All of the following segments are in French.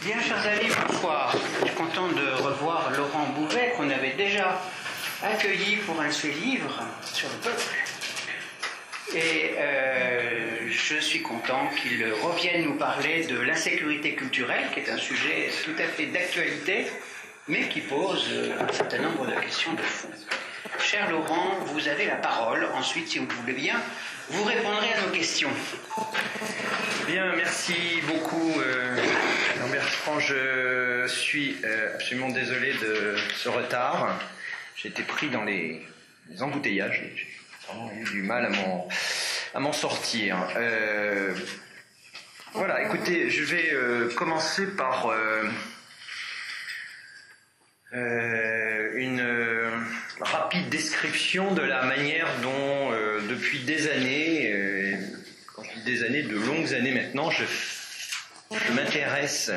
Bien, chers amis, bonsoir. Je suis content de revoir Laurent Bouvet, qu'on avait déjà accueilli pour un de ses livres sur le peuple. Et je suis content qu'il revienne nous parler de l'insécurité culturelle, qui est un sujet tout à fait d'actualité, mais qui pose un certain nombre de questions de fond. Cher Laurent, vous avez la parole. Ensuite, si vous le voulez bien, vous répondrez à nos questions. Bien, merci beaucoup Jean-Bertrand. Je suis absolument désolé de ce retard. J'ai été pris dans les embouteillages. J'ai vraiment eu du mal à m'en sortir. Voilà, écoutez, je vais commencer par une rapide description de la manière dont, depuis des années, quand je dis des années, de longues années maintenant, je m'intéresse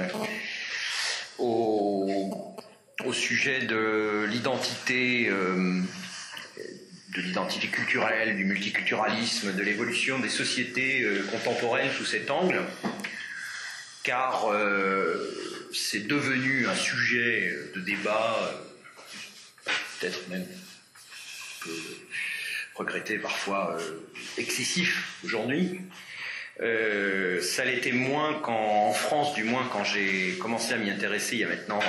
au sujet de l'identité culturelle, du multiculturalisme, de l'évolution des sociétés contemporaines sous cet angle, car c'est devenu un sujet de débat, peut-être même un peu regretté parfois, excessif aujourd'hui. Ça l'était moins en France, du moins quand j'ai commencé à m'y intéresser il y a maintenant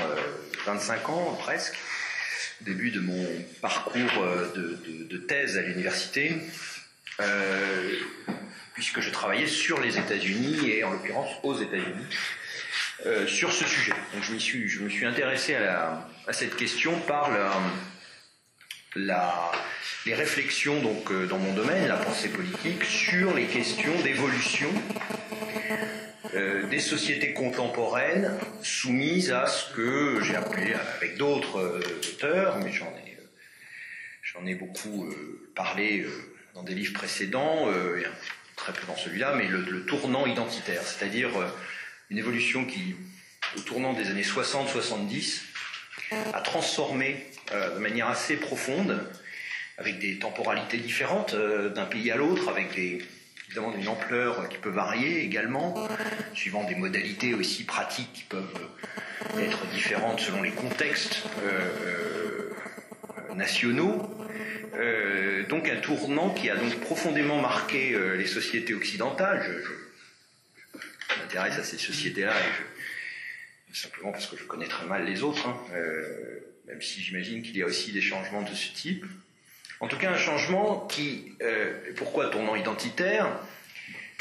25 ans presque, au début de mon parcours de thèse à l'université, puisque je travaillais sur les États-Unis et en l'occurrence aux États-Unis sur ce sujet. Donc je me suis intéressé à cette question par les réflexions donc dans mon domaine, la pensée politique, sur les questions d'évolution des sociétés contemporaines soumises à ce que j'ai appelé, avec d'autres auteurs, mais j'en ai beaucoup parlé dans des livres précédents, et très peu dans celui-là, mais le tournant identitaire, c'est-à-dire une évolution qui, au tournant des années 60-70, a transformé de manière assez profonde, avec des temporalités différentes d'un pays à l'autre, avec évidemment une ampleur qui peut varier également, suivant des modalités aussi pratiques qui peuvent être différentes selon les contextes nationaux. Donc un tournant qui a donc profondément marqué les sociétés occidentales. Je m'intéresse à ces sociétés-là, simplement parce que je connais très mal les autres, même si j'imagine qu'il y a aussi des changements de ce type. En tout cas, un changement qui, pourquoi tournant identitaire,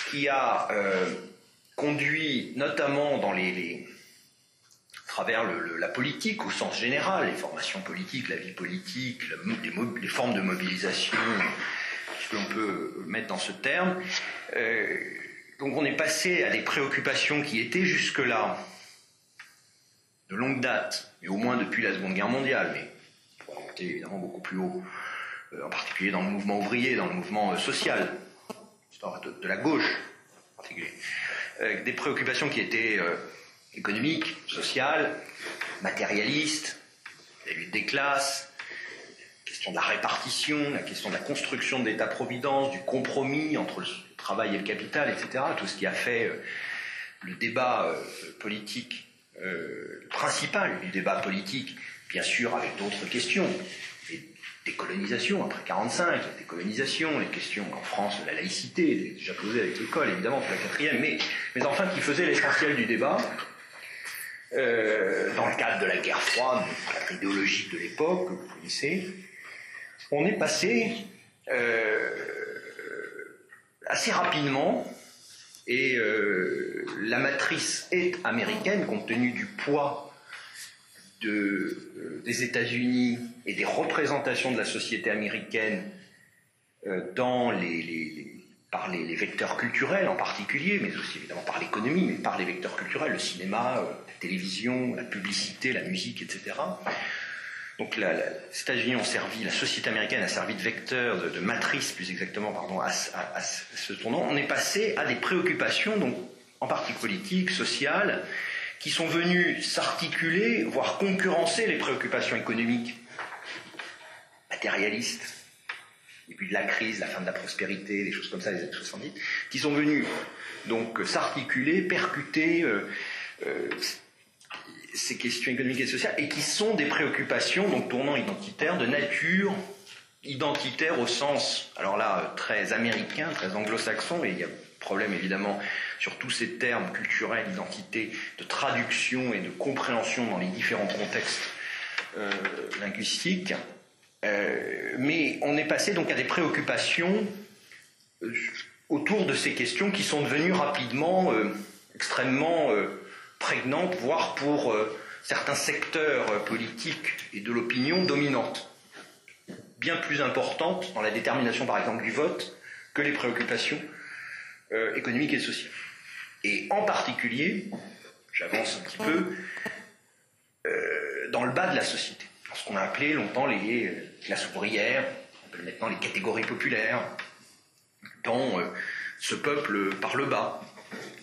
qui a conduit notamment dans à travers la politique au sens général, les formations politiques, la vie politique, les formes de mobilisation, ce que l'on peut mettre dans ce terme. Donc on est passé à des préoccupations qui étaient jusque-là de longue date, et au moins depuis la Seconde Guerre mondiale, mais pour remonter évidemment beaucoup plus haut, en particulier dans le mouvement ouvrier, dans le mouvement social, de la gauche en particulier, des préoccupations qui étaient économiques, sociales, matérialistes, la lutte des classes, la question de la répartition, la question de la construction de l'État-providence, du compromis entre le travail et le capital, etc. Tout ce qui a fait le débat politique, principal du débat politique, bien sûr avec d'autres questions, décolonisation après 1945, la décolonisation, les questions en France de la laïcité, déjà posées avec l'école évidemment, c'est la quatrième, mais enfin qui faisait l'essentiel du débat, dans le cadre de la guerre froide, le cadre idéologique de l'époque, que vous connaissez. On est passé assez rapidement, et la matrice est américaine, compte tenu du poids des États-Unis et des représentations de la société américaine par les vecteurs culturels en particulier, mais aussi évidemment par l'économie, mais par les vecteurs culturels, le cinéma, la télévision, la publicité, la musique, etc. Donc les États-Unis ont servi, la société américaine a servi de vecteur, de matrice plus exactement, pardon, à ce tournant. On est passé à des préoccupations, donc en partie politiques, sociales, qui sont venus s'articuler, voire concurrencer les préoccupations économiques, matérialistes, début de la crise, la fin de la prospérité, des choses comme ça, les années 70, qui sont venus donc s'articuler, percuter, ces questions économiques et sociales, et qui sont des préoccupations, donc tournant identitaire, de nature identitaire au sens, alors là, très américain, très anglo-saxon, et il y a problème évidemment sur tous ces termes culturels, identité, de traduction et de compréhension dans les différents contextes linguistiques. Mais on est passé donc à des préoccupations autour de ces questions qui sont devenues rapidement extrêmement prégnantes, voire pour certains secteurs politiques et de l'opinion dominantes, bien plus importantes dans la détermination par exemple du vote que les préoccupations économiques et sociales. Et en particulier, j'avance un petit peu, dans le bas de la société, dans ce qu'on a appelé longtemps les classes ouvrières, on appelle maintenant les catégories populaires, dans ce peuple par le bas,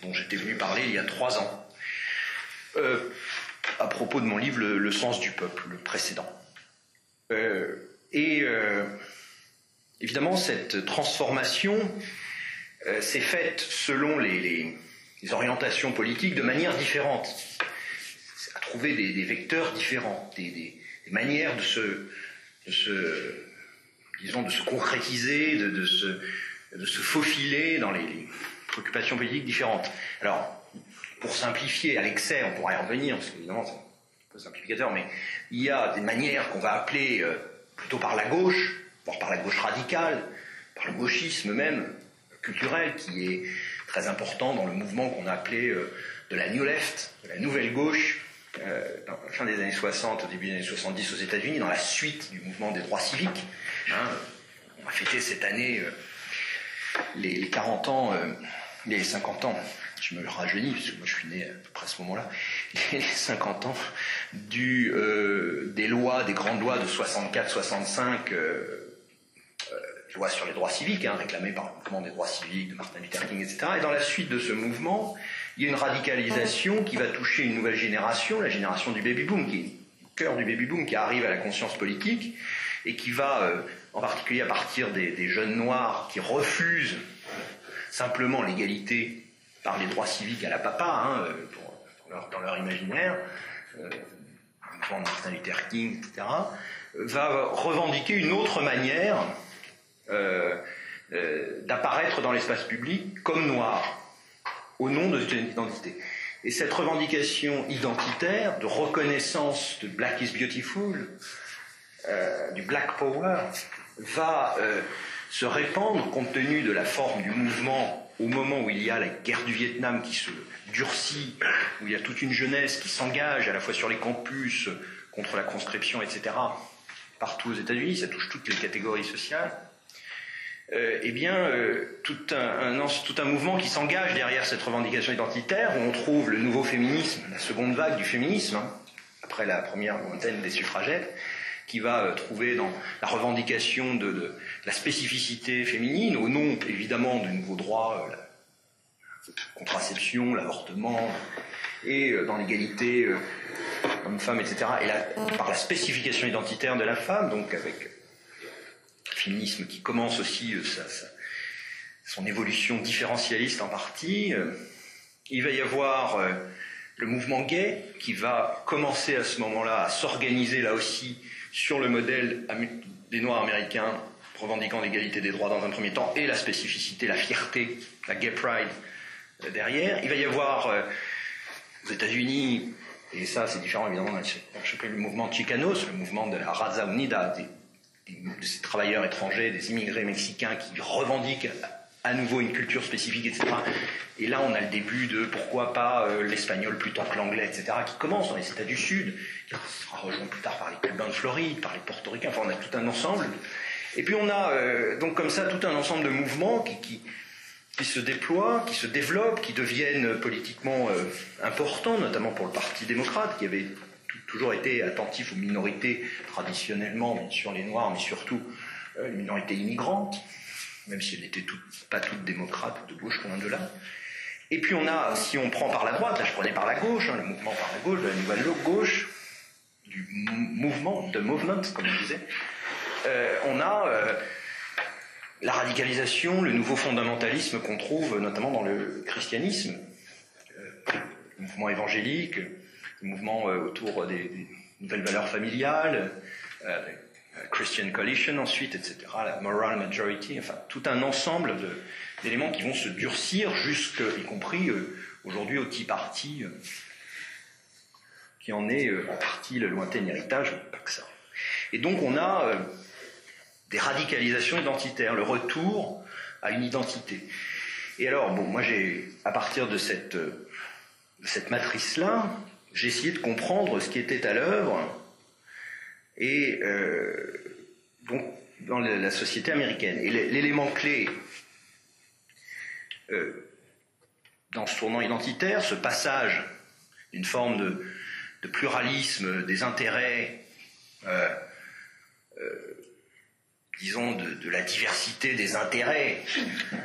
dont j'étais venu parler il y a 3 ans, à propos de mon livre Le sens du peuple, le précédent. Évidemment, cette transformation s'est faite selon les orientations politiques de manière différente, à trouver des vecteurs différents, des manières de se concrétiser, de se faufiler dans les préoccupations politiques différentes. Alors, pour simplifier à l'excès, on pourrait y revenir, parce qu'évidemment c'est un peu simplificateur, mais il y a des manières qu'on va appeler plutôt par la gauche, voire par la gauche radicale, par le gauchisme même, culturel, qui est très important dans le mouvement qu'on a appelé de la New Left, de la nouvelle gauche, dans la fin des années 60, au début des années 70 aux États-Unis, dans la suite du mouvement des droits civiques. On va fêter cette année les 40 ans, les 50 ans, je me rajeunis, parce que moi je suis né à peu près à ce moment-là, les 50 ans des lois, des grandes lois de 64-65, loi sur les droits civiques, réclamée par le mouvement des droits civiques de Martin Luther King, etc. Et dans la suite de ce mouvement, il y a une radicalisation qui va toucher une nouvelle génération, la génération du baby-boom, qui est le cœur du baby-boom, qui arrive à la conscience politique, et qui va, en particulier à partir des jeunes noirs qui refusent simplement l'égalité par les droits civiques à la papa, dans leur imaginaire, le mouvement de Martin Luther King, etc., va revendiquer une autre manière d'apparaître dans l'espace public comme noir, au nom de cette identité. Et cette revendication identitaire, de reconnaissance de Black is Beautiful, du Black Power, va se répandre compte tenu de la forme du mouvement au moment où il y a la guerre du Vietnam qui se durcit, où il y a toute une jeunesse qui s'engage à la fois sur les campus contre la conscription, etc., partout aux États-Unis, ça touche toutes les catégories sociales. Tout un mouvement qui s'engage derrière cette revendication identitaire, où on trouve le nouveau féminisme, la seconde vague du féminisme, après la première lointaine des suffragettes, qui va trouver dans la revendication de la spécificité féminine, au nom évidemment de nouveaux droits, la contraception, l'avortement, et dans l'égalité homme-femme, etc., et par la spécification identitaire de la femme, donc avec féminisme qui commence aussi son évolution différentialiste en partie. Il va y avoir le mouvement gay qui va commencer à ce moment-là à s'organiser là aussi sur le modèle des Noirs américains revendiquant l'égalité des droits dans un premier temps et la spécificité, la fierté, la gay pride derrière. Il va y avoir aux États-Unis, et ça c'est différent évidemment le mouvement Chicanos, le mouvement de la Raza Unida, de ces travailleurs étrangers, des immigrés mexicains qui revendiquent à nouveau une culture spécifique, etc. Et là, on a le début de pourquoi pas l'espagnol plutôt que l'anglais, etc., qui commence dans les États du Sud, qui sera rejoint plus tard par les Cubains de Floride, par les Portoricains, enfin on a tout un ensemble. Et puis on a donc comme ça tout un ensemble de mouvements qui se déploient, qui se développent, qui deviennent politiquement importants, notamment pour le Parti démocrate, qui avait toujours été attentif aux minorités, traditionnellement, bien sûr les Noirs, mais surtout les minorités immigrantes, même si elles n'étaient pas toutes démocrates ou de gauche, loin de là. Et puis on a, si on prend par la droite, là je prenais par la gauche, le mouvement par la gauche, de la nouvelle gauche, du mouvement, de movement, comme on disait, on a la radicalisation, le nouveau fondamentalisme qu'on trouve notamment dans le christianisme, le mouvement évangélique, mouvements autour des nouvelles valeurs familiales, Christian Coalition ensuite, etc., la Moral Majority, enfin tout un ensemble d'éléments qui vont se durcir y compris aujourd'hui au Tea Party, qui en est en partie le lointain héritage, mais pas que ça. Et donc on a des radicalisations identitaires, le retour à une identité. Et alors, bon, moi à partir de cette matrice-là, j'ai essayé de comprendre ce qui était à l'œuvre, et donc dans la société américaine. Et l'élément clé dans ce tournant identitaire, ce passage d'une forme de pluralisme des intérêts, disons de la diversité des intérêts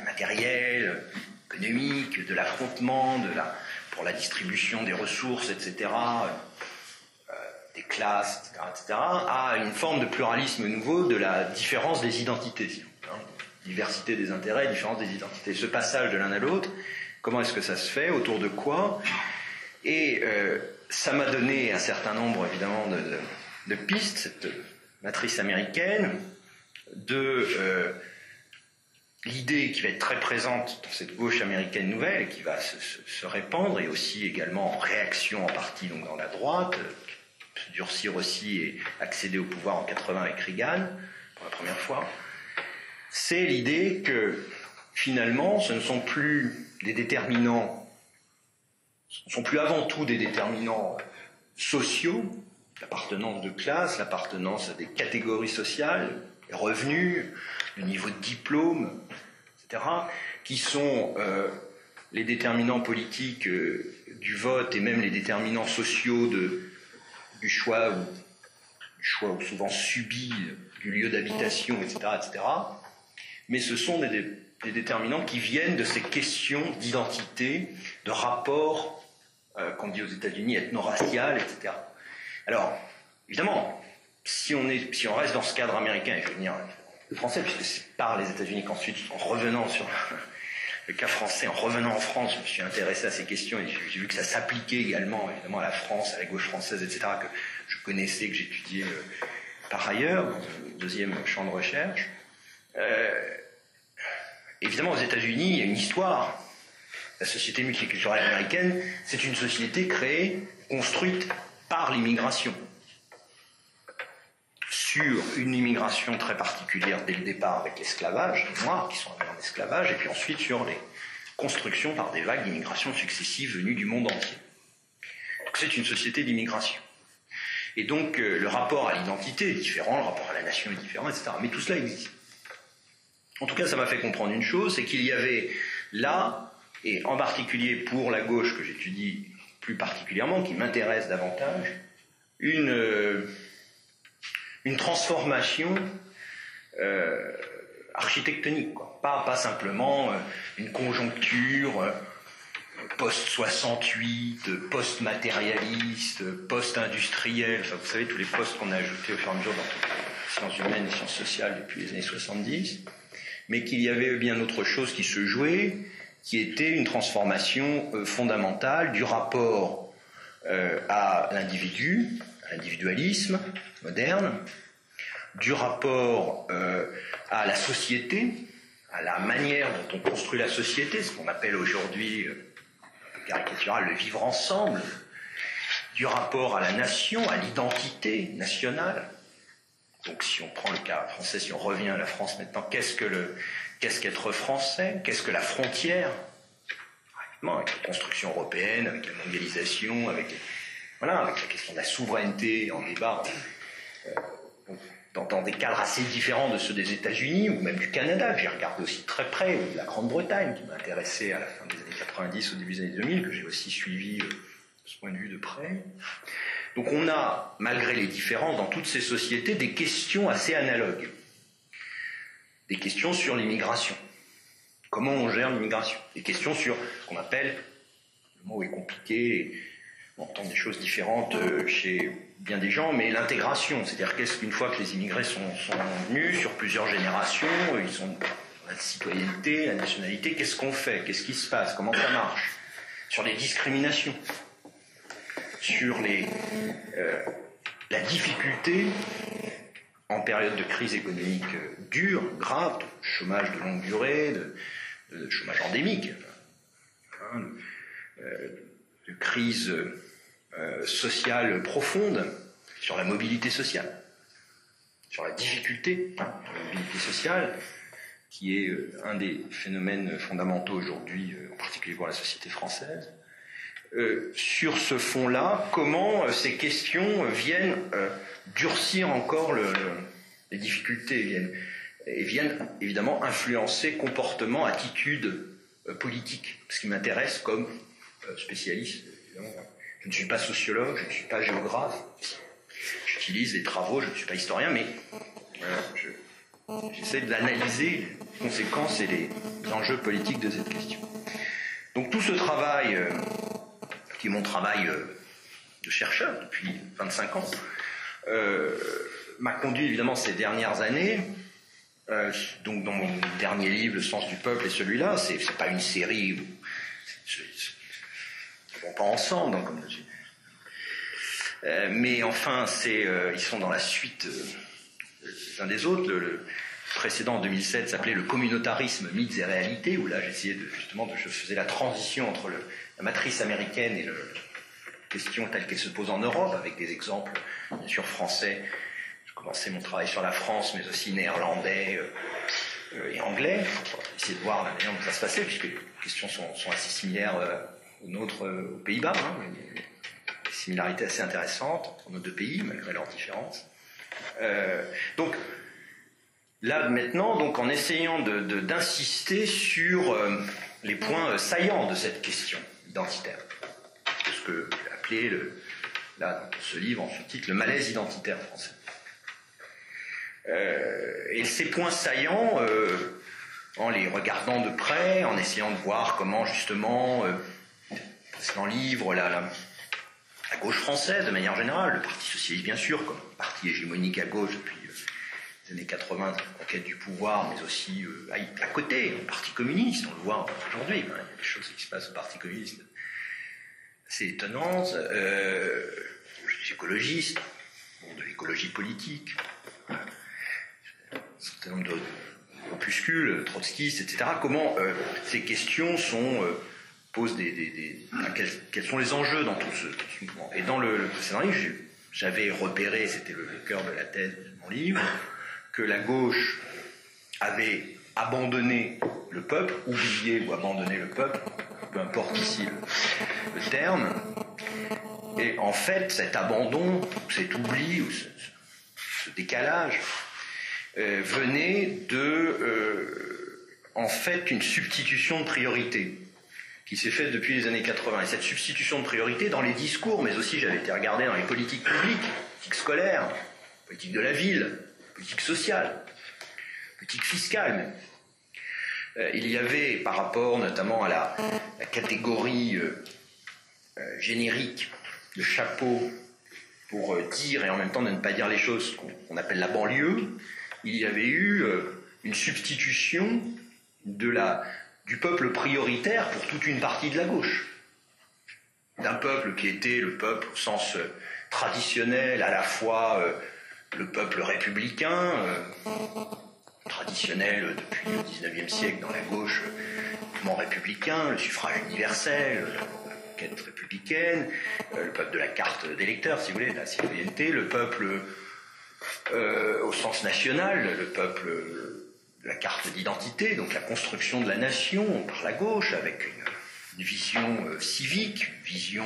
matériels, économiques, de l'affrontement, pour la distribution des ressources, etc., des classes, etc., à une forme de pluralisme nouveau de la différence des identités. Diversité des intérêts, différence des identités. Ce passage de l'un à l'autre, comment est-ce que ça se fait, autour de quoi? Et ça m'a donné un certain nombre, évidemment, de pistes, cette matrice américaine, de l'idée qui va être très présente dans cette gauche américaine nouvelle, et qui va se répandre, et aussi également en réaction en partie donc dans la droite, se durcir aussi et accéder au pouvoir en 80 avec Reagan, pour la première fois, c'est l'idée que finalement ce ne sont plus des déterminants, ce ne sont plus avant tout des déterminants sociaux, l'appartenance de classe, l'appartenance à des catégories sociales, les revenus, le niveau de diplôme, etc., qui sont les déterminants politiques du vote et même les déterminants sociaux du choix ou souvent subi du lieu d'habitation, etc., etc. Mais ce sont des déterminants qui viennent de ces questions d'identité, de rapport, qu'on dit aux États-Unis, ethno-racial, etc. Alors, évidemment, si on reste dans ce cadre américain, et je vais venir le français, puisque c'est par les États-Unis qu'ensuite, en revenant sur le cas français, en revenant en France, je me suis intéressé à ces questions et j'ai vu que ça s'appliquait également, évidemment, à la France, à la gauche française, etc., que je connaissais, que j'étudiais par ailleurs, dans un deuxième champ de recherche. Évidemment, aux États-Unis, il y a une histoire. La société multiculturelle américaine, c'est une société créée, construite par l'immigration. Sur une immigration très particulière dès le départ avec l'esclavage, les Noirs qui sont amenés en esclavage, et puis ensuite sur les constructions par des vagues d'immigration successives venues du monde entier. Donc c'est une société d'immigration. Et donc le rapport à l'identité est différent, le rapport à la nation est différent, etc. Mais tout cela existe. En tout cas, ça m'a fait comprendre une chose, c'est qu'il y avait là, et en particulier pour la gauche que j'étudie plus particulièrement, qui m'intéresse davantage, une transformation architectonique, quoi. Pas simplement une conjoncture post-68, post-matérialiste, post-industriel, enfin, vous savez, tous les postes qu'on a ajoutés au fur et à mesure dans toutes les sciences humaines et sciences sociales depuis les années 70, mais qu'il y avait bien autre chose qui se jouait, qui était une transformation fondamentale du rapport à l'individu, à l'individualisme moderne, du rapport à la société, à la manière dont on construit la société, ce qu'on appelle aujourd'hui, caricatural, le vivre ensemble, du rapport à la nation, à l'identité nationale. Donc si on prend le cas français, si on revient à la France maintenant, qu'est-ce qu'être français? Qu'est-ce que la frontière? Avec la construction européenne, avec la mondialisation, avec la question de la souveraineté en débat, dans des cadres assez différents de ceux des États-Unis ou même du Canada, que j'ai regardé aussi de très près, ou de la Grande-Bretagne, qui m'a intéressé à la fin des années 90, au début des années 2000, que j'ai aussi suivi de ce point de vue de près. Donc on a, malgré les différences dans toutes ces sociétés, des questions assez analogues. Des questions sur l'immigration. Comment on gère l'immigration? Des questions sur ce qu'on appelle, le mot est compliqué, on entend des choses différentes chez bien des gens, mais l'intégration, c'est-à-dire qu'une fois que les immigrés sont venus sur plusieurs générations, ils ont la citoyenneté, la nationalité, qu'est-ce qu'on fait? Qu'est-ce qui se passe? Comment ça marche? Sur les discriminations, sur la difficulté en période de crise économique dure, grave, de chômage de longue durée, de chômage endémique, de crise sociale profonde, sur la mobilité sociale, sur la difficulté de la mobilité sociale, qui est un des phénomènes fondamentaux aujourd'hui, en particulier pour la société française. Sur ce fond-là, comment ces questions viennent durcir encore les difficultés, viennent évidemment influencer comportement, attitude politique. Ce qui m'intéresse comme spécialiste, évidemment. Je ne suis pas sociologue, je ne suis pas géographe, j'utilise les travaux, je ne suis pas historien, mais j'essaie d'analyser les conséquences et les enjeux politiques de cette question. Donc tout ce travail, qui est mon travail de chercheur depuis 25 ans, m'a conduit évidemment ces dernières années, donc dans mon dernier livre, Le sens du peuple, et celui-là, c'est pas une série où ils vont pas ensemble, comme je dis. Mais enfin, ils sont dans la suite les uns des autres. Le précédent, en 2007, s'appelait Le communautarisme, mythes et réalités, où là, j'essayais je faisais la transition entre la matrice américaine et la question telle qu'elle se pose en Europe, avec des exemples, bien sûr, français. Je commençais mon travail sur la France, mais aussi néerlandais et anglais, pour essayer de voir la manière dont ça se passait, puisque les questions sont assez similaires aux nôtres aux Pays-Bas, des similarités assez intéressantes entre nos deux pays, malgré leurs différences. Donc, là, maintenant, donc, en essayant d'insister sur les points saillants de cette question identitaire, ce que j'ai appelé, là, dans ce livre, en sous-titre, le malaise identitaire français. Et ces points saillants, en les regardant de près, en essayant de voir comment, justement, dans le livre, la gauche française, de manière générale, le Parti socialiste, bien sûr, comme parti hégémonique à gauche depuis les années 80, la conquête du pouvoir, mais aussi à côté, le Parti communiste, on le voit aujourd'hui, il y a des choses qui se passent au Parti communiste assez étonnantes, les écologistes, de l'écologie politique, un certain nombre d'opuscules, trotskistes, etc. Comment ces questions posent quels sont les enjeux dans tout ce mouvement. Et dans le précédent livre, j'avais repéré, c'était le cœur de la thèse de mon livre, que la gauche avait abandonné le peuple, oublié ou abandonné le peuple, peu importe ici le terme, et en fait cet abandon, cet oubli, ou ce décalage, venait en fait une substitution de priorité qui s'est faite depuis les années 80. Et cette substitution de priorité dans les discours, mais aussi j'avais été regardé dans les politiques publiques, politiques scolaires, politique de la ville, politique sociale, politique fiscale même. Il y avait, par rapport notamment à la catégorie générique, le chapeau, pour dire et en même temps de ne pas dire les choses qu'on appelle la banlieue, il y avait eu une substitution du peuple prioritaire pour toute une partie de la gauche. D'un peuple qui était le peuple au sens traditionnel, à la fois le peuple républicain, traditionnel depuis le XIXe siècle dans la gauche, le mouvement républicain, le suffrage universel, la quête républicaine, le peuple de la carte d'électeur, si vous voulez, de la citoyenneté, le peuple au sens national, le peuple de la carte d'identité, donc la construction de la nation par la gauche, avec une vision civique, une vision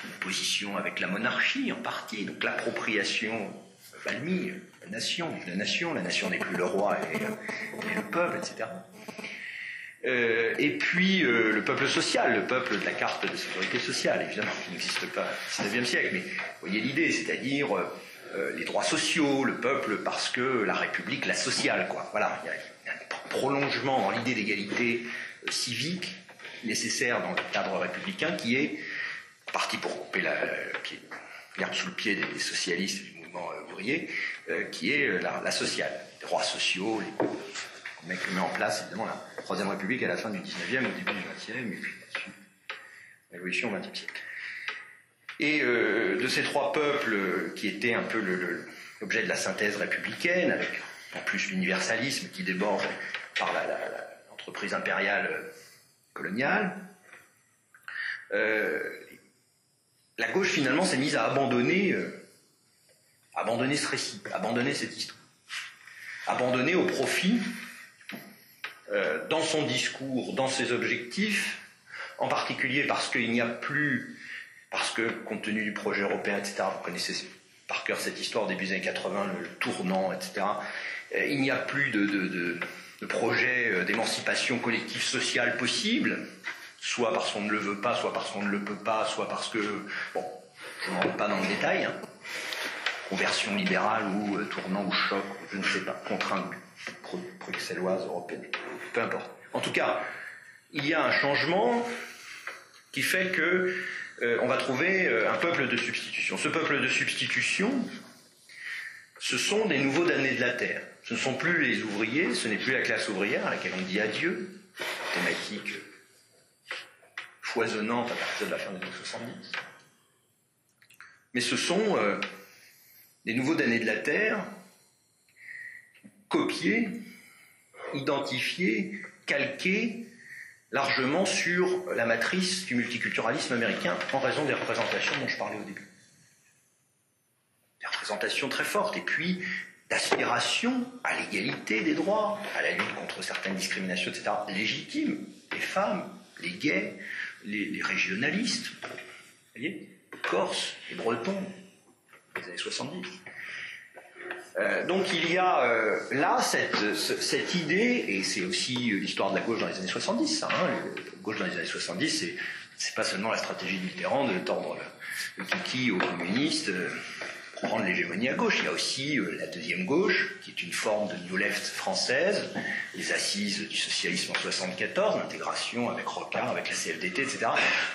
d'opposition avec la monarchie en partie, donc l'appropriation Valmy, la nation n'est plus le roi et le peuple, etc. Et puis le peuple social, le peuple de la carte de sécurité sociale, évidemment, qui n'existe pas au XIXe siècle, mais vous voyez l'idée, c'est-à-dire les droits sociaux, le peuple parce que la République, la sociale, quoi. Voilà, il y a un prolongement dans l'idée d'égalité civique nécessaire dans le cadre républicain qui est parti pour couper l'herbe sous le pied des socialistes et du mouvement ouvrier, qui est la sociale, les droits sociaux, qu'on met en place évidemment la Troisième République à la fin du XIXe, au début du XXe, et puis ensuite l'évolution au XXe siècle. Et de ces trois peuples qui étaient un peu l'objet de la synthèse républicaine, avec en plus l'universalisme qui déborde par l'entreprise impériale coloniale, la gauche finalement s'est mise à abandonner ce récit, abandonner cette histoire, abandonner au profit, dans son discours, dans ses objectifs, en particulier parce qu'il n'y a plus, parce que compte tenu du projet européen, etc., vous connaissez par cœur cette histoire début des années 80, le tournant, etc., il n'y a plus de projet d'émancipation collective sociale possible, soit parce qu'on ne le veut pas, soit parce qu'on ne le peut pas, soit parce que, bon, je n'en rentre pas dans le détail, hein, conversion libérale ou tournant ou choc, je ne sais pas, contrainte bruxelloise, européenne, peu importe. En tout cas, il y a un changement qui fait que on va trouver un peuple de substitution. Ce peuple de substitution, ce sont des nouveaux damnés de la terre. Ce ne sont plus les ouvriers, ce n'est plus la classe ouvrière à laquelle on dit adieu, thématique foisonnante à partir de la fin des années 70. Mais ce sont des nouveaux damnés de la terre, copiés, identifiés, calqués largement sur la matrice du multiculturalisme américain en raison des représentations dont je parlais au début. Des représentations très fortes, et puis d'aspiration à l'égalité des droits, à la lutte contre certaines discriminations, etc., légitimes, les femmes, les gays, les régionalistes, vous voyez, les Corses, les Bretons, des années 70. Donc il y a là cette idée, et c'est aussi l'histoire de la gauche dans les années 70, hein, la gauche dans les années 70, c'est pas seulement la stratégie de Mitterrand de tordre le kiki aux communistes pour prendre l'hégémonie à gauche, il y a aussi la deuxième gauche, qui est une forme de New Left française, les assises du socialisme en 74, l'intégration avec Rocard, avec la CFDT, etc.,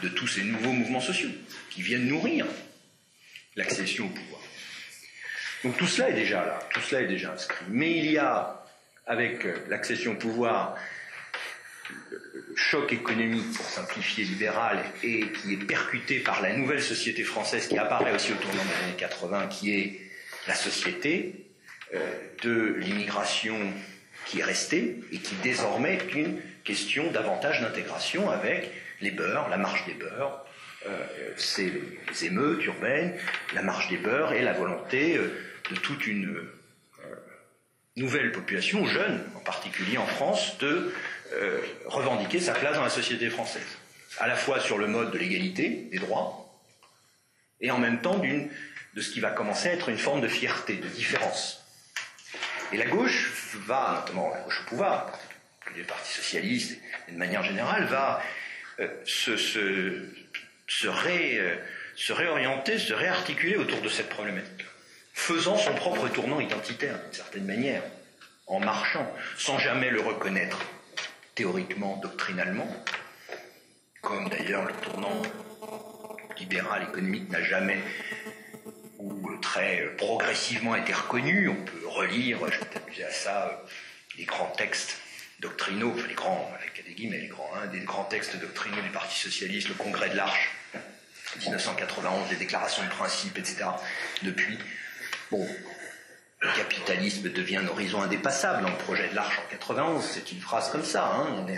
de tous ces nouveaux mouvements sociaux qui viennent nourrir l'accession au pouvoir. Donc tout cela est déjà là, tout cela est déjà inscrit. Mais il y a, avec l'accession au pouvoir, le choc économique, pour simplifier, libéral, et qui est percuté par la nouvelle société française qui apparaît aussi au tournant des années 80, qui est la société de l'immigration qui est restée, et qui désormais est une question davantage d'intégration avec les beurs, la marche des beurs, c'est les émeutes urbaines, la marche des beurs et la volonté de toute une nouvelle population, jeune en particulier en France, de revendiquer sa place dans la société française. À la fois sur le mode de l'égalité des droits, et en même temps de ce qui va commencer à être une forme de fierté, de différence. Et la gauche va, notamment la gauche au pouvoir, les partis socialistes, et de manière générale, va se réorienter, se réarticuler autour de cette problématique, faisant son propre tournant identitaire, d'une certaine manière, en marchant, sans jamais le reconnaître théoriquement, doctrinalement, comme d'ailleurs le tournant libéral économique n'a jamais ou très progressivement été reconnu. On peut relire, je vais t'amuser à ça, les grands textes doctrinaux, enfin les grands, avec des guillemets, un des grands textes doctrinaux du Parti socialiste, le Congrès de l'Arche, 1991, les déclarations de principe, etc. Depuis, bon, le capitalisme devient un horizon indépassable dans le projet de l'Arche en 91, c'est une phrase comme ça, hein, on est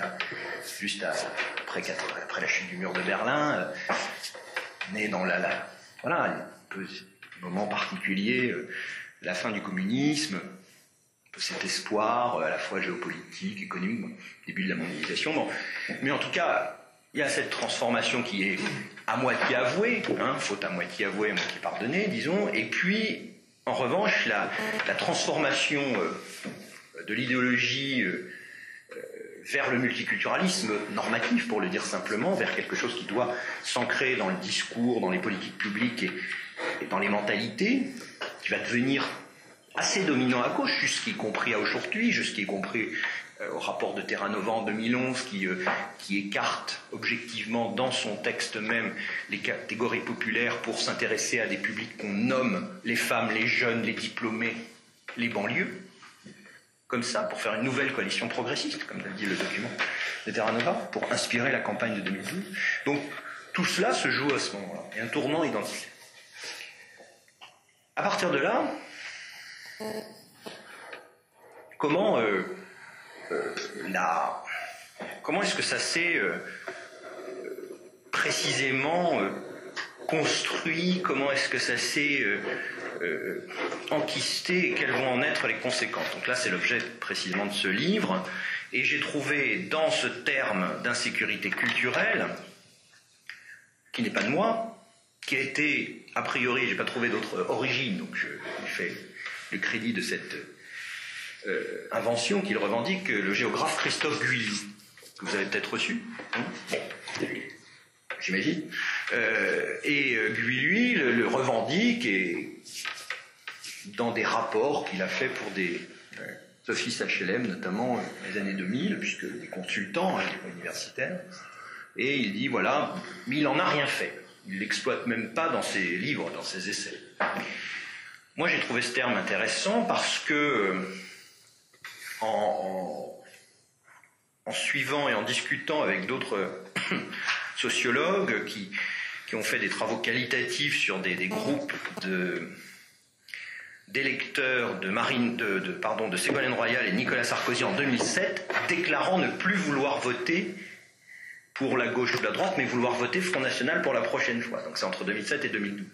juste après la chute du mur de Berlin, on est dans voilà, un peu moment particulier, la fin du communisme, un peu cet espoir à la fois géopolitique, économique, bon, début de la mondialisation, bon. Mais en tout cas, il y a cette transformation qui est à moitié avouée, hein, faute à moitié avouée, à moitié pardonnée, disons, et puis en revanche, la transformation de l'idéologie vers le multiculturalisme normatif, pour le dire simplement, vers quelque chose qui doit s'ancrer dans le discours, dans les politiques publiques et dans les mentalités, qui va devenir assez dominant à gauche, jusqu'y compris à aujourd'hui, jusqu'y compris au rapport de Terranova en 2011, qui écarte objectivement dans son texte même les catégories populaires pour s'intéresser à des publics qu'on nomme les femmes, les jeunes, les diplômés, les banlieues, comme ça, pour faire une nouvelle coalition progressiste, comme l'a dit le document de Terranova, pour inspirer la campagne de 2012. Donc, Tout cela se joue à ce moment-là, et un tournant identitaire. À partir de là, comment est-ce que ça s'est précisément construit, comment est-ce que ça s'est enquisté et quelles vont en être les conséquences. Donc là, c'est l'objet précisément de ce livre, et j'ai trouvé dans ce terme d'insécurité culturelle, qui n'est pas de moi, qui a été, a priori, je n'ai pas trouvé d'autre origine, donc je lui fais le crédit de cette invention qu'il revendique, le géographe Christophe Guilly, que vous avez peut-être reçu, hein, j'imagine. Et Guilly le revendique, et dans des rapports qu'il a fait pour des offices HLM, notamment dans les années 2000, puisque des consultants universitaires, et il dit, voilà, mais il n'en a rien fait. Il ne l'exploite même pas dans ses livres, dans ses essais. Moi, j'ai trouvé ce terme intéressant parce que, en suivant et en discutant avec d'autres sociologues qui ont fait des travaux qualitatifs sur des groupes d'électeurs de Ségolène Royal et Nicolas Sarkozy en 2007, déclarant ne plus vouloir voter pour la gauche ou la droite, mais vouloir voter Front National pour la prochaine fois. Donc c'est entre 2007 et 2012.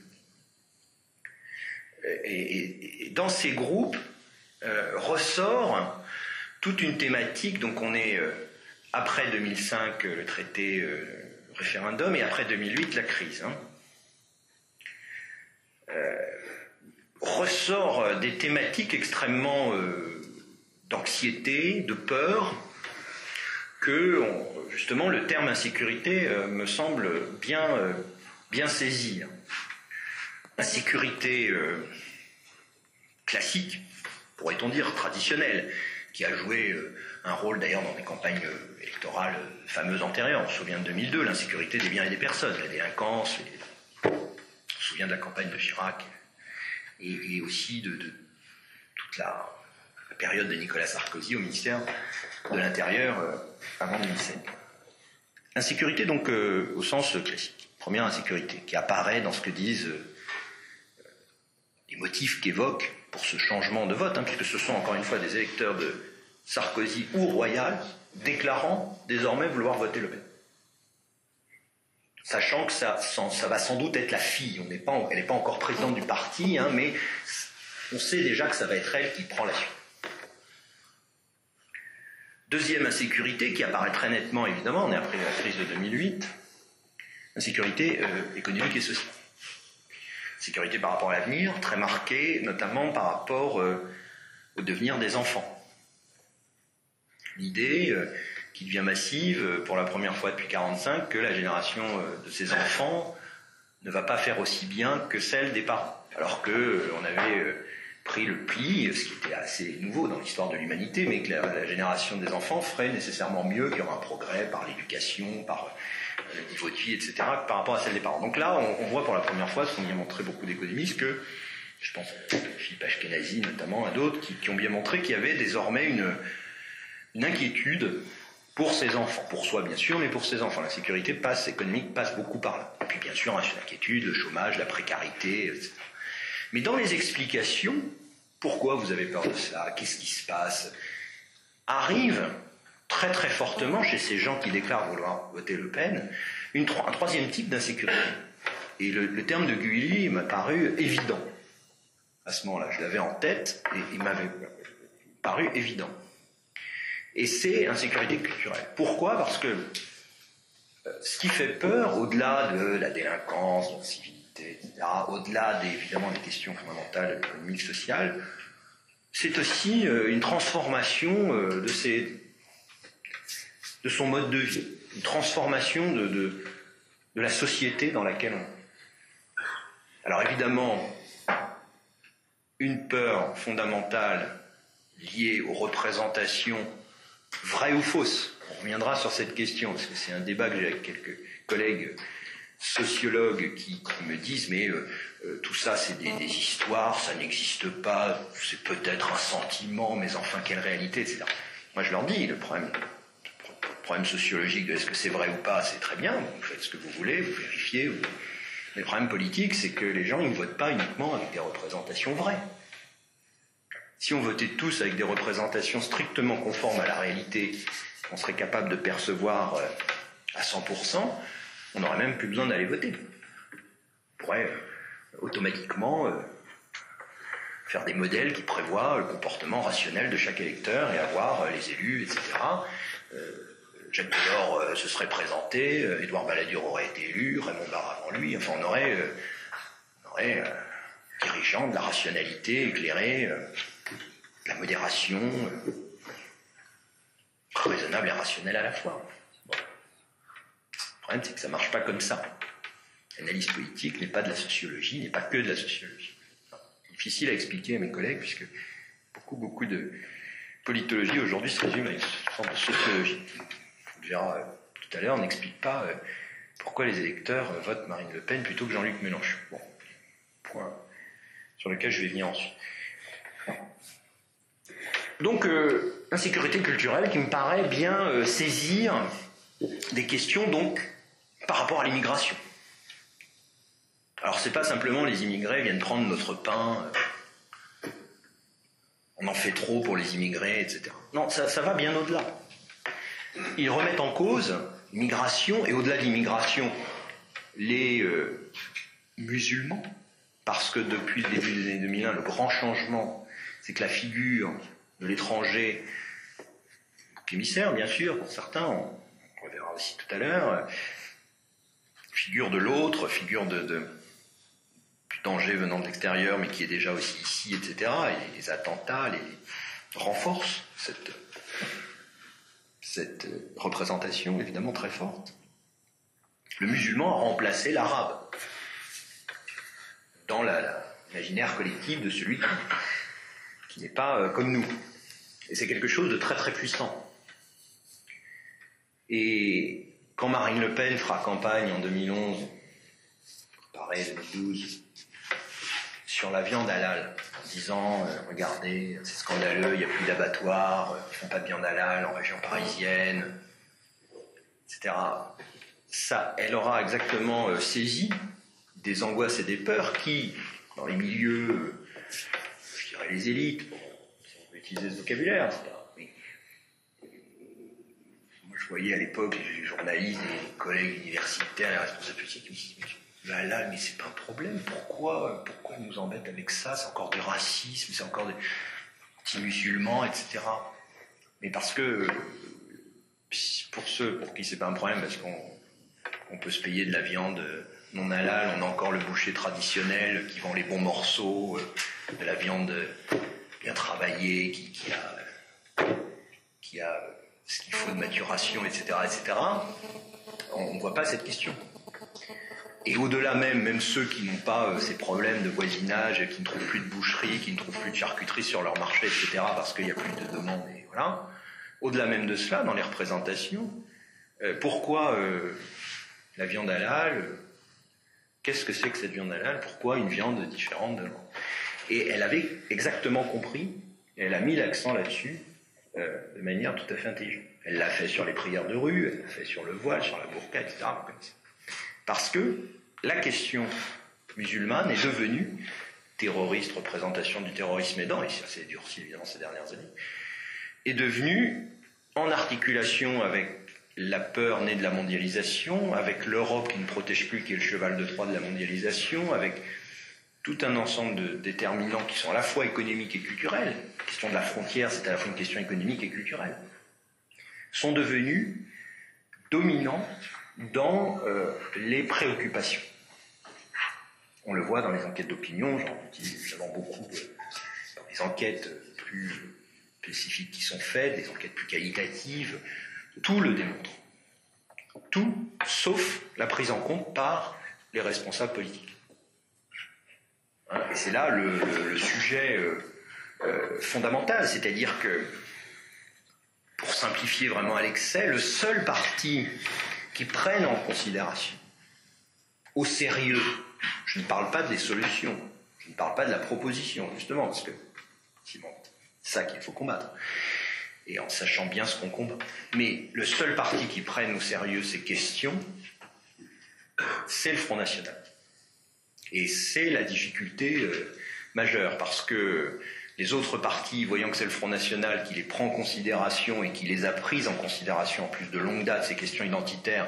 Et dans ces groupes ressort toute une thématique, donc on est après 2005 le traité référendum, et après 2008 la crise. Ressort des thématiques extrêmement d'anxiété, de peur, que justement le terme insécurité me semble bien saisir. Insécurité classique, pourrait-on dire traditionnelle, qui a joué un rôle d'ailleurs dans des campagnes électorales fameuses antérieures. On se souvient de 2002, l'insécurité des biens et des personnes, la délinquance, on se souvient de la campagne de Chirac, et aussi de toute la période de Nicolas Sarkozy au ministère de l'Intérieur avant 2007. Insécurité donc au sens classique. Première insécurité qui apparaît dans ce que disent les motifs qu'évoquent pour ce changement de vote, puisque ce sont encore une fois des électeurs de Sarkozy ou Royal déclarant désormais vouloir voter Le Pen. Sachant que ça va sans doute être la fille, elle n'est pas encore présidente du parti, mais on sait déjà que ça va être elle qui prend la suite. Deuxième insécurité qui apparaît très nettement, évidemment, on est après la crise de 2008, insécurité économique et sociale. Sécurité par rapport à l'avenir, très marquée, notamment par rapport au devenir des enfants. L'idée qui devient massive pour la première fois depuis 1945, que la génération de ces enfants ne va pas faire aussi bien que celle des parents. Alors qu'on avait pris le pli, ce qui était assez nouveau dans l'histoire de l'humanité, mais que la génération des enfants ferait nécessairement mieux, qu'il y aura un progrès par l'éducation, par le niveau de vie, etc., que par rapport à celle des parents. Donc là, on voit pour la première fois, ce qu'ont bien montré beaucoup d'économistes, que, je pense à Philippe Ashkenazi notamment, à d'autres, qui ont bien montré qu'il y avait désormais une inquiétude pour ses enfants, pour soi bien sûr, mais pour ses enfants. La sécurité économique passe beaucoup par là. Et puis bien sûr, l'inquiétude, le chômage, la précarité, etc. Mais dans les explications, pourquoi vous avez peur de ça, qu'est-ce qui se passe, arrive très très fortement chez ces gens qui déclarent vouloir voter Le Pen, un troisième type d'insécurité. Et le terme de Guilly m'a paru évident. À ce moment-là, je l'avais en tête et il m'avait paru évident. Et c'est insécurité culturelle. Pourquoi ? Parce que ce qui fait peur, au-delà de la délinquance, de la civilité, etc., au-delà évidemment des questions fondamentales économiques, sociales, c'est aussi une transformation de son mode de vie, une transformation de la société dans laquelle on est. Alors évidemment, une peur fondamentale liée aux représentations vraies ou fausses. On reviendra sur cette question, parce que c'est un débat que j'ai avec quelques collègues sociologues qui me disent mais tout ça c'est des histoires, ça n'existe pas, c'est peut-être un sentiment, mais enfin quelle réalité, etc. Moi je leur dis, le problème problème sociologique de est-ce que c'est vrai ou pas, c'est très bien, vous faites ce que vous voulez, vous vérifiez. Mais le problème politique, c'est que les gens ils ne votent pas uniquement avec des représentations vraies. Si on votait tous avec des représentations strictement conformes à la réalité, on serait capable de percevoir à 100%, on n'aurait même plus besoin d'aller voter. On pourrait automatiquement faire des modèles qui prévoient le comportement rationnel de chaque électeur et avoir les élus, etc. Jacques Delors se serait présenté, Édouard Balladur aurait été élu, Raymond Barre avant lui, enfin on aurait dirigeant de la rationalité éclairée, de la modération, raisonnable et rationnelle à la fois. Bon. Le problème c'est que ça ne marche pas comme ça. L'analyse politique n'est pas de la sociologie, n'est pas que de la sociologie. C'est difficile à expliquer à mes collègues puisque beaucoup de politologie aujourd'hui se résume à une forme de sociologie. On verra tout à l'heure, on n'explique pas pourquoi les électeurs votent Marine Le Pen plutôt que Jean-Luc Mélenchon. Bon, point sur lequel je vais venir ensuite. Donc, insécurité culturelle qui me paraît bien saisir des questions donc par rapport à l'immigration. Alors, c'est pas simplement les immigrés viennent prendre notre pain, on en fait trop pour les immigrés, etc. Non, ça va bien au-delà. Ils remettent en cause l'immigration et au-delà de l'immigration, les musulmans, parce que depuis le début des années 2001, le grand changement, c'est que la figure de l'étranger, émissaire bien sûr pour certains, on le verra aussi tout à l'heure, figure de l'autre, figure du danger venant de l'extérieur mais qui est déjà aussi ici, etc. Et les attentats renforcent cette représentation évidemment très forte. Le musulman a remplacé l'arabe dans l'imaginaire collectif de celui qui n'est pas comme nous. Et c'est quelque chose de très très puissant. Et quand Marine Le Pen fera campagne en 2011, pareil 2012, sur la viande halal, en disant regardez, c'est scandaleux, il n'y a plus d'abattoirs, ils ne font pas de viande halal en région parisienne, etc. Ça, elle aura exactement saisi des angoisses et des peurs qui, dans les milieux, je dirais les élites, bon, si on peut utiliser ce vocabulaire, etc. Mais, moi je voyais à l'époque les journalistes, les collègues universitaires, les responsables politiques qui me disaient le halal, mais c'est pas un problème, pourquoi ils nous embêtent avec ça, c'est encore du racisme, c'est encore des anti-musulmans, etc. Mais parce que, pour ceux pour qui c'est pas un problème, parce qu'on peut se payer de la viande non halal, on a encore le boucher traditionnel qui vend les bons morceaux, de la viande bien travaillée, qui a ce qu'il faut de maturation, etc., etc. On ne voit pas cette question. Et au-delà même ceux qui n'ont pas ces problèmes de voisinage, qui ne trouvent plus de boucherie, qui ne trouvent plus de charcuterie sur leur marché, etc., parce qu'il n'y a plus de demande, et voilà. Au-delà même de cela, dans les représentations, pourquoi la viande halal, qu'est-ce que c'est que cette viande halal, pourquoi une viande différente de l'autre? Et elle avait exactement compris, et elle a mis l'accent là-dessus de manière tout à fait intelligente. Elle l'a fait sur les prières de rue, elle l'a fait sur le voile, sur la burqa, etc. Parce que la question musulmane est devenue, terroriste, représentation du terrorisme aidant, et ça s'est durci évidemment ces dernières années, est devenue, en articulation avec la peur née de la mondialisation, avec l'Europe qui ne protège plus, qui est le cheval de Troie de la mondialisation, avec tout un ensemble de déterminants qui sont à la fois économiques et culturels, la question de la frontière, c'est à la fois une question économique et culturelle, sont devenus dominants dans les préoccupations. On le voit dans les enquêtes d'opinion, j'en utilise évidemment beaucoup dans les enquêtes plus spécifiques qui sont faites, des enquêtes plus qualitatives, tout le démontre. Tout, sauf la prise en compte par les responsables politiques. Et c'est là le sujet fondamental, c'est-à-dire que, pour simplifier vraiment à l'excès, le seul parti qui prenne en considération, au sérieux, je ne parle pas des solutions, je ne parle pas de la proposition, justement, parce que c'est ça qu'il faut combattre. et en sachant bien ce qu'on combat. Mais le seul parti qui prenne au sérieux ces questions, c'est le Front National. Et c'est la difficulté majeure, parce que les autres partis, voyant que c'est le Front National qui les prend en considération et qui les a prises en considération en plus de longue date, ces questions identitaires,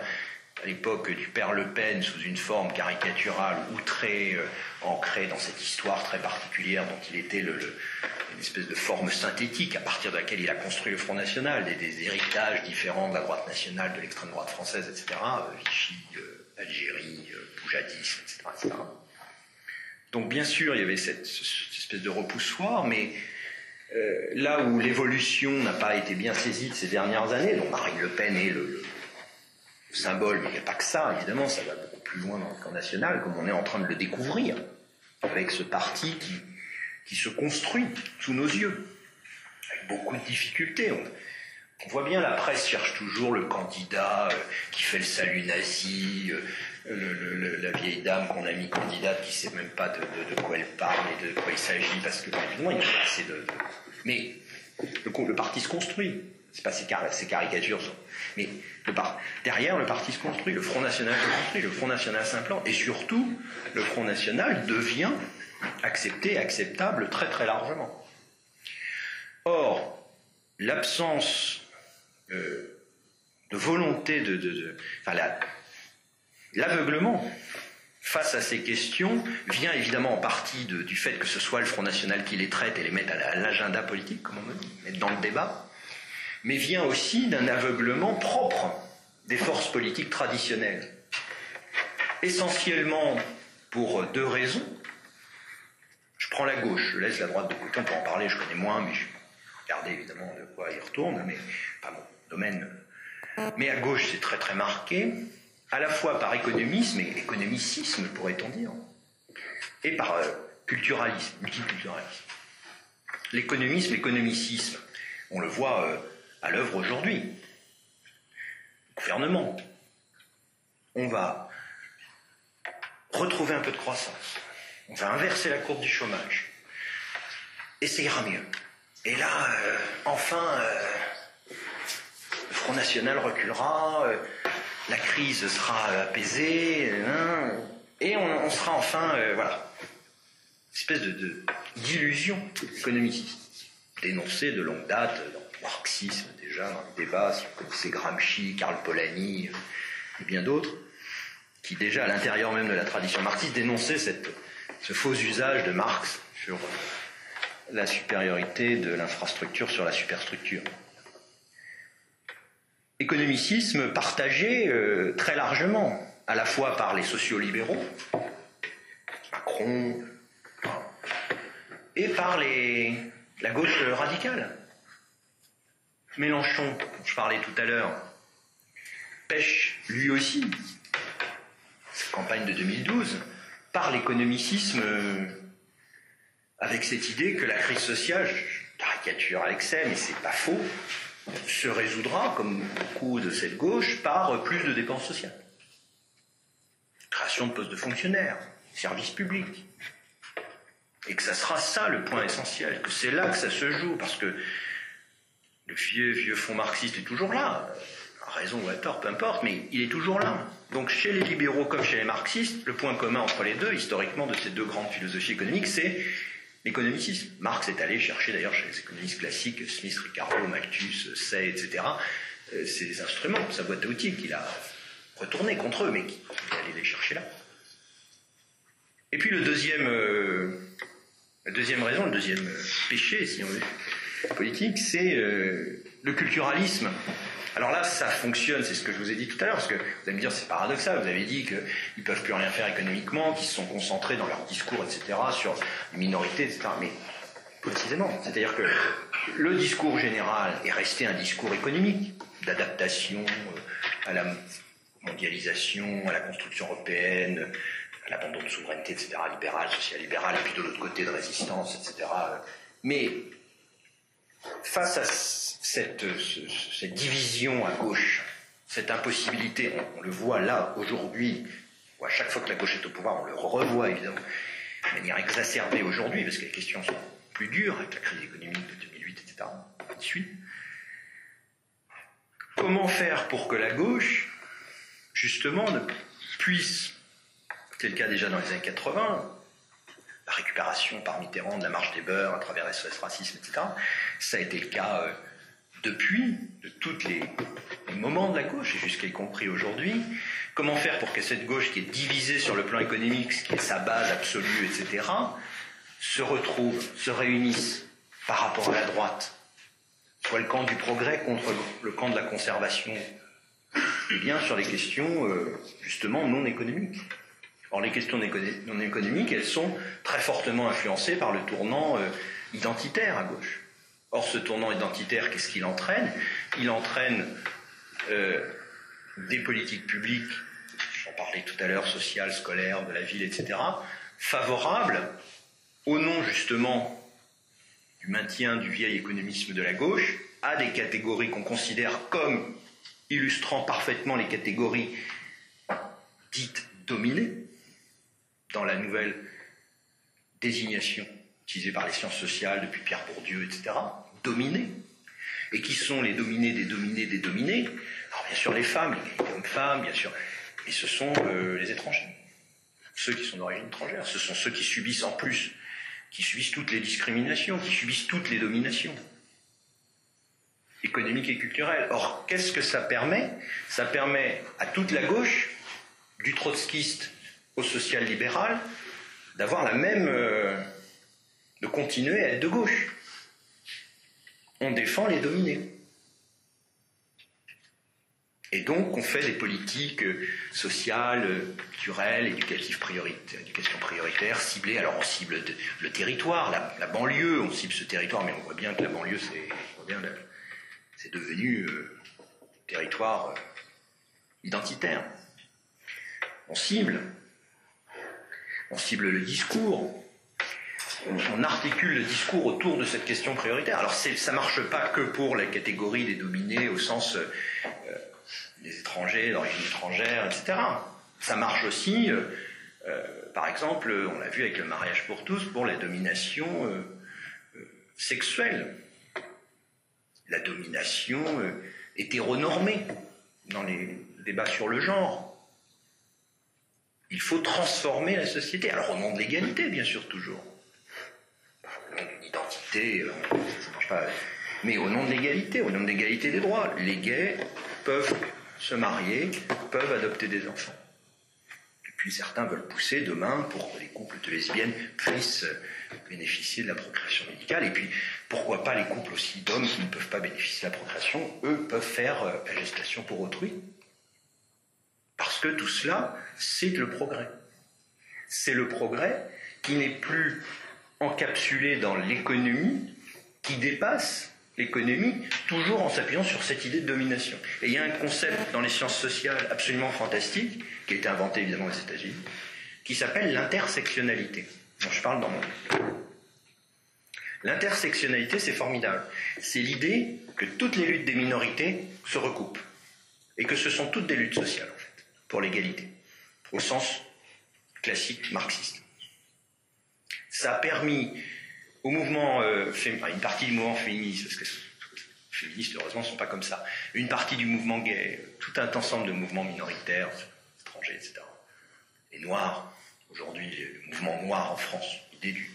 à l'époque du père Le Pen, sous une forme caricaturale ou très ancrée dans cette histoire très particulière dont il était une espèce de forme synthétique à partir de laquelle il a construit le Front National, des héritages différents de la droite nationale, de l'extrême droite française, etc., Vichy, Algérie, Poujadisme, etc., etc. Donc bien sûr, il y avait cette espèce de repoussoir, mais là où l'évolution n'a pas été bien saisie de ces dernières années, dont Marine Le Pen est le symbole, mais il n'y a pas que ça, évidemment, ça va beaucoup plus loin dans le camp national, comme on est en train de le découvrir, avec ce parti qui se construit sous nos yeux, avec beaucoup de difficultés. On voit bien, la presse cherche toujours le candidat qui fait le salut nazi, la vieille dame qu'on a mis candidate qui ne sait même pas de quoi elle parle et de quoi il s'agit, parce que évidemment il n'y a pas assez de... Mais le parti se construit, c'est pas ces caricatures sont... Mais derrière, le parti se construit, le Front National se construit, le Front National s'implante, et surtout, le Front National devient accepté, acceptable très très largement. Or, l'absence de volonté l'aveuglement face à ces questions vient évidemment en partie du fait que ce soit le Front National qui les traite et les mette à l'agenda politique, comme on dit, mettre dans le débat, mais vient aussi d'un aveuglement propre des forces politiques traditionnelles. Essentiellement pour deux raisons. Je prends la gauche, je laisse la droite de côté, on peut en parler, je connais moins, mais je vais regarder évidemment de quoi il retourne, mais pas mon domaine. Mais à gauche, c'est très très marqué, à la fois par économisme et économicisme, pourrait-on dire, et par culturalisme, multiculturalisme. L'économisme, l'économicisme, on le voit à l'œuvre aujourd'hui. Le gouvernement, on va retrouver un peu de croissance, on va inverser la courbe du chômage, et ça ira mieux. Et là, enfin, le Front National reculera, la crise sera apaisée, et on sera enfin, voilà, une espèce d'illusion économiciste, dénoncée de longue date dans le marxisme déjà, dans les débats, si vous connaissez Gramsci, Karl Polanyi et bien d'autres, qui déjà à l'intérieur même de la tradition marxiste dénonçaient ce faux usage de Marx sur la supériorité de l'infrastructure sur la superstructure. Économicisme partagé très largement, à la fois par les sociolibéraux, Macron, et par la gauche radicale. Mélenchon, dont je parlais tout à l'heure, pêche lui aussi, sa campagne de 2012, par l'économicisme avec cette idée que la crise sociale, je caricature à l'excès, mais c'est pas faux, se résoudra, comme beaucoup de cette gauche, par plus de dépenses sociales. Création de postes de fonctionnaires, services publics. Et que ça sera ça le point essentiel, que c'est là que ça se joue, parce que le vieux fond marxiste est toujours là, à raison ou à tort, peu importe, mais il est toujours là. Donc chez les libéraux comme chez les marxistes, le point commun entre les deux, historiquement, de ces deux grandes philosophies économiques, c'est l'économicisme. Marx est allé chercher d'ailleurs chez les économistes classiques, Smith, Ricardo, Malthus, Say, etc., c'est des instruments, sa boîte à outils qu'il a retourné contre eux, mais qu'il est allé les chercher là. Et puis la deuxième raison, le deuxième péché, si on veut, politique, c'est le culturalisme. Alors là, ça fonctionne, c'est ce que je vous ai dit tout à l'heure, parce que vous allez me dire, c'est paradoxal, vous avez dit qu'ils ne peuvent plus rien faire économiquement, qu'ils se sont concentrés dans leur discours, etc., sur les minorités, etc., mais précisément, c'est-à-dire que le discours général est resté un discours économique, d'adaptation à la mondialisation, à la construction européenne, à l'abandon de souveraineté, etc., libérale, social-libérale, et puis de l'autre côté de résistance, etc. Mais face à cette division à gauche, cette impossibilité, on le voit là, aujourd'hui, ou à chaque fois que la gauche est au pouvoir, on le revoit évidemment de manière exacerbée aujourd'hui, parce que les questions sont plus dures avec la crise économique de 2008, etc., et de suite. comment faire pour que la gauche, justement, ne puisse, c'est le cas déjà dans les années 80, la récupération par Mitterrand de la marche des beurs à travers SOS Racisme, etc. Ça a été le cas depuis, de tous les moments de la gauche, et jusqu'à y compris aujourd'hui. Comment faire pour que cette gauche qui est divisée sur le plan économique, ce qui est sa base absolue, etc., se retrouve, se réunisse par rapport à la droite, soit le camp du progrès contre le camp de la conservation, et bien sur les questions justement non économiques. Or, les questions non économiques, elles sont très fortement influencées par le tournant identitaire à gauche. Or, ce tournant identitaire, qu'est-ce qu'il entraîne? Il entraîne des politiques publiques, j'en parlais tout à l'heure, sociales, scolaires, de la ville, etc., favorables au nom justement du maintien du vieil économisme de la gauche à des catégories qu'on considère comme illustrant parfaitement les catégories dites dominées dans la nouvelle désignation utilisée par les sciences sociales depuis Pierre Bourdieu, etc., dominés, et qui sont les dominés des dominés des dominés. Alors bien sûr les femmes, l'égalité hommes-femmes, bien sûr, mais ce sont les étrangers, ceux qui sont d'origine étrangère, ce sont ceux qui subissent en plus, qui subissent toutes les discriminations, qui subissent toutes les dominations économiques et culturelles. Or, qu'est-ce que ça permet? Ça permet à toute la gauche, du trotskiste au social-libéral, d'avoir la même... de continuer à être de gauche. On défend les dominés. Et donc, on fait des politiques sociales, culturelles, éducation prioritaire, ciblées. Alors, on cible le territoire, la banlieue, on cible ce territoire, mais on voit bien que la banlieue, c'est devenu territoire identitaire. On cible le discours. On articule le discours autour de cette question prioritaire. Alors ça ne marche pas que pour la catégorie des dominés au sens des étrangers, d'origine étrangère, etc. Ça marche aussi, par exemple, on l'a vu avec le mariage pour tous, pour la domination sexuelle. La domination hétéronormée dans les débats sur le genre. Il faut transformer la société. Alors au nom de l'égalité, bien sûr, toujours. Au nom d'une identité, ça ne marche pas. Mais au nom de l'égalité, au nom de l'égalité des droits. Les gays peuvent se marier, peuvent adopter des enfants. Et puis certains veulent pousser demain pour que les couples de lesbiennes puissent bénéficier de la procréation médicale. Et puis, pourquoi pas les couples aussi d'hommes qui ne peuvent pas bénéficier de la procréation, eux peuvent faire la gestation pour autrui. Parce que tout cela, c'est le progrès. C'est le progrès qui n'est plus encapsulé dans l'économie, qui dépasse l'économie, toujours en s'appuyant sur cette idée de domination. Et il y a un concept dans les sciences sociales absolument fantastique, qui a été inventé évidemment aux États-Unis, qui s'appelle l'intersectionnalité, dont je parle dans mon livre. L'intersectionnalité, c'est formidable. C'est l'idée que toutes les luttes des minorités se recoupent, et que ce sont toutes des luttes sociales, en fait, pour l'égalité, au sens classique marxiste. Ça a permis au mouvement une partie du mouvement féministe, parce que les féministes, heureusement, ne sont pas comme ça, une partie du mouvement gay, tout un ensemble de mouvements minoritaires, étrangers, etc. Les noirs, aujourd'hui, le mouvement noir en France, l'idée du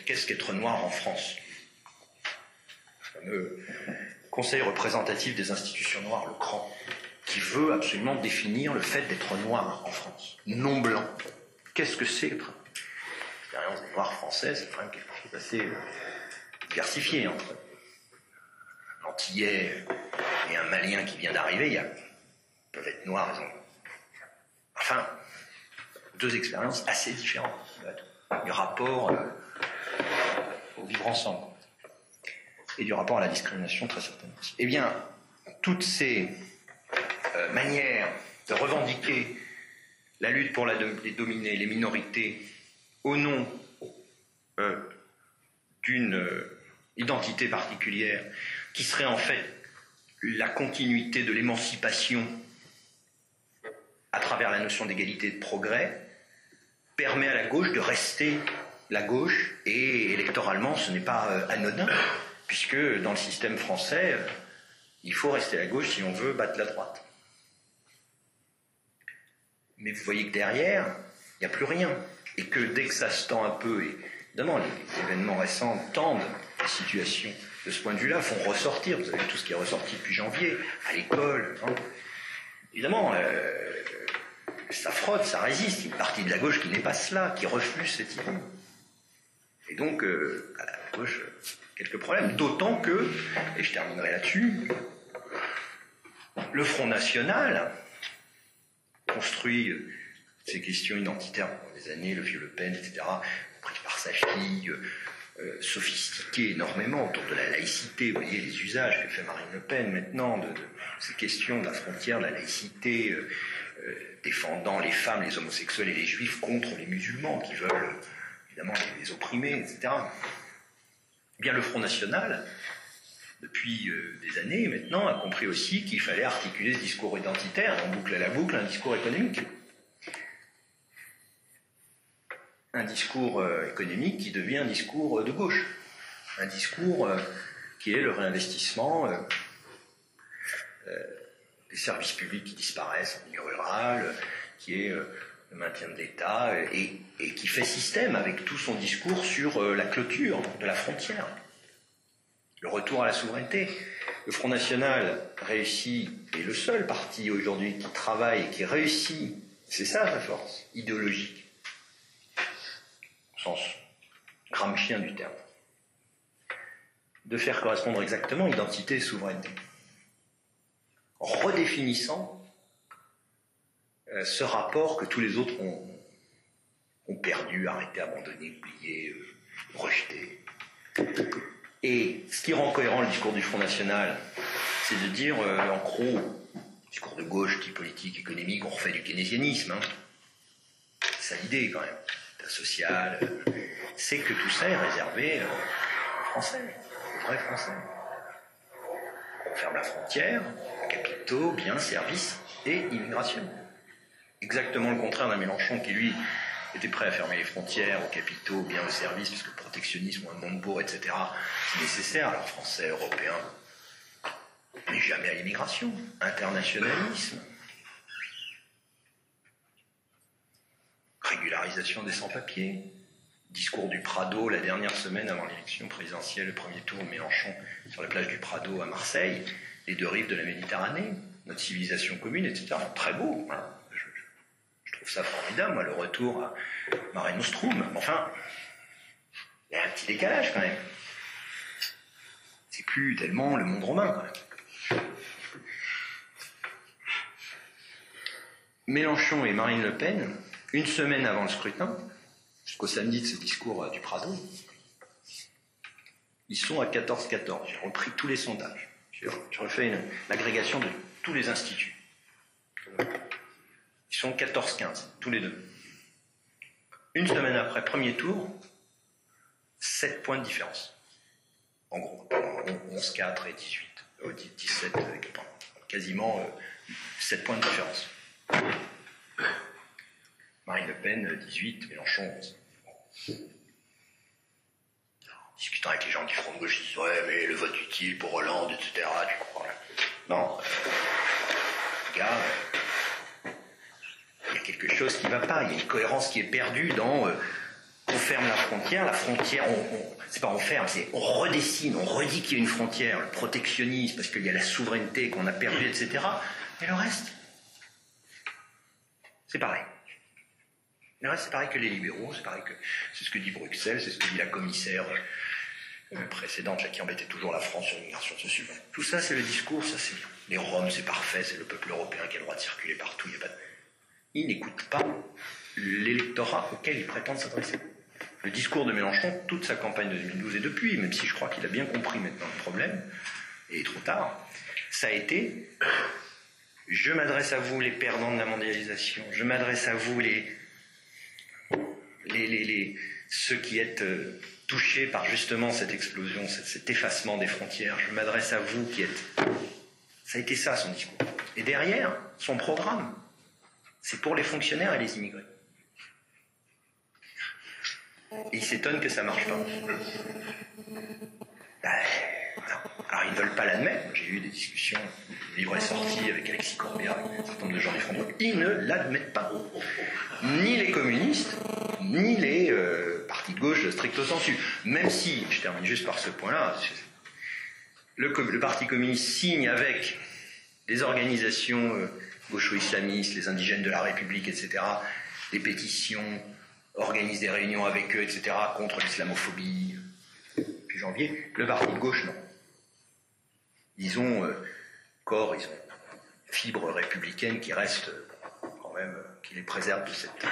qu'est-ce qu'être noir en France? Le fameux conseil représentatif des institutions noires, le CRAN, qui veut absolument définir le fait d'être noir en France, non blanc. Qu'est-ce que c'est l'expérience des noirs français? C'est quand même quelque chose d'assez diversifié entre un Antillais et un Malien qui vient d'arriver. Ils peuvent être noirs, ils ont... Enfin, deux expériences assez différentes du rapport au vivre ensemble et du rapport à la discrimination, très certainement. Eh bien, toutes ces manières de revendiquer la lutte pour les dominés, les minorités, au nom d'une identité particulière, qui serait en fait la continuité de l'émancipation à travers la notion d'égalité et de progrès, permet à la gauche de rester la gauche, et électoralement ce n'est pas anodin, puisque dans le système français, Il faut rester à gauche si on veut battre la droite. Mais vous voyez que derrière, il n'y a plus rien. Et que dès que ça se tend un peu, et évidemment les événements récents tendent la situation de ce point de vue-là, font ressortir, vous avez tout ce qui est ressorti depuis janvier, à l'école, hein. Évidemment, ça frotte, ça résiste, il y a une partie de la gauche qui n'est pas cela, qui refuse cette idée. Et donc, à la gauche, quelques problèmes, d'autant que, et je terminerai là-dessus, le Front National construit ces questions identitaires pendant des années, le vieux Le Pen, etc., pris par sa fille, sophistiqué énormément autour de la laïcité, vous voyez les usages que fait Marine Le Pen maintenant, de ces questions de la frontière, de la laïcité, défendant les femmes, les homosexuels et les juifs contre les musulmans qui veulent évidemment les opprimer, etc. Eh bien le Front National, depuis des années maintenant, a compris aussi qu'il fallait articuler ce discours identitaire, en boucle à la boucle, un discours économique. Un discours économique qui devient un discours de gauche. Un discours qui est le réinvestissement des services publics qui disparaissent en milieu rural, qui est le maintien de l'État, et qui fait système avec tout son discours sur la clôture de la frontière, le retour à la souveraineté. Le Front National réussit, est le seul parti aujourd'hui qui travaille et qui réussit, c'est ça sa force idéologique, au sens gramscien du terme, de faire correspondre exactement identité et souveraineté, en redéfinissant ce rapport que tous les autres ont perdu, arrêté, abandonné, oublié, rejeté. Et ce qui rend cohérent le discours du Front National, c'est de dire, en gros, discours de gauche, type politique, économique, on refait du keynésianisme, hein. C'est ça l'idée quand même, l'État social, c'est que tout ça est réservé aux Français, aux vrais Français. On ferme la frontière, capitaux, biens, services et immigration. Exactement le contraire d'un Mélenchon qui, lui, était prêt à fermer les frontières aux capitaux, aux biens, aux services, parce que le protectionnisme, un Montebourg, etc., c'est nécessaire, alors Français, Européens, mais jamais à l'immigration. Internationalisme. Régularisation des sans-papiers. Discours du Prado la dernière semaine avant l'élection présidentielle, le premier tour de Mélenchon sur la plage du Prado à Marseille, les deux rives de la Méditerranée, notre civilisation commune, etc. Très beau, hein. Je trouve ça formidable, moi, le retour à Mare Nostrum. Enfin, il y a un petit décalage quand même. C'est plus tellement le monde romain quand même. Mélenchon et Marine Le Pen, une semaine avant le scrutin, jusqu'au samedi de ce discours du Prado, ils sont à 14-14. J'ai repris tous les sondages. J'ai refait l'agrégation de tous les instituts. Ils sont 14-15, tous les deux. Une semaine après, premier tour, 7 points de différence. En gros, 11-4 et 18. 17, quasiment 7 points de différence. Marine Le Pen, 18, Mélenchon, 11. Discutant avec les gens du Front de gauche, ils disent « Ouais, mais le vote utile pour Hollande, etc. » Tu comprends là. Non, gars, il y a quelque chose qui ne va pas. Il y a une cohérence qui est perdue dans on ferme la frontière, c'est pas on ferme, c'est on redessine, on redit qu'il y a une frontière, le protectionnisme, parce qu'il y a la souveraineté qu'on a perdue, etc. Mais le reste, c'est pareil. Le reste, c'est pareil que les libéraux, c'est pareil que c'est ce que dit Bruxelles, c'est ce que dit la commissaire précédente, qui embêtait toujours la France sur l'immigration sociale. Tout ça, c'est le discours, ça c'est les Roms, c'est parfait, c'est le peuple européen qui a le droit de circuler partout, il n'y a pas de... Ils n'écoutent pas l'électorat auquel ils prétendent s'adresser. Le discours de Mélenchon, toute sa campagne de 2012 et depuis, même si je crois qu'il a bien compris maintenant le problème, et trop tard, ça a été « je m'adresse à vous les perdants de la mondialisation, je m'adresse à vous ceux qui êtes touchés par justement cette explosion, cet effacement des frontières, je m'adresse à vous qui êtes... » Ça a été ça son discours. Et derrière, son programme, c'est pour les fonctionnaires et les immigrés. Et il s'étonne que ça ne marche pas. Non. Alors Alors, ils ne veulent pas l'admettre. J'ai eu des discussions, le livre est sorti avec Alexis Corbière, avec un certain nombre de gens du Front de gauche. Ils ne l'admettent pas. Ni les communistes, ni les partis de gauche stricto sensu. Même si, je termine juste par ce point-là, le Parti communiste signe avec des organisations gaucho-islamistes, les indigènes de la République, etc., des pétitions, organise des réunions avec eux, etc., contre l'islamophobie, depuis janvier. Le parti de gauche, non. Ils ont corps, ils ont une fibre républicaine qui reste quand même, qui les préserve de cette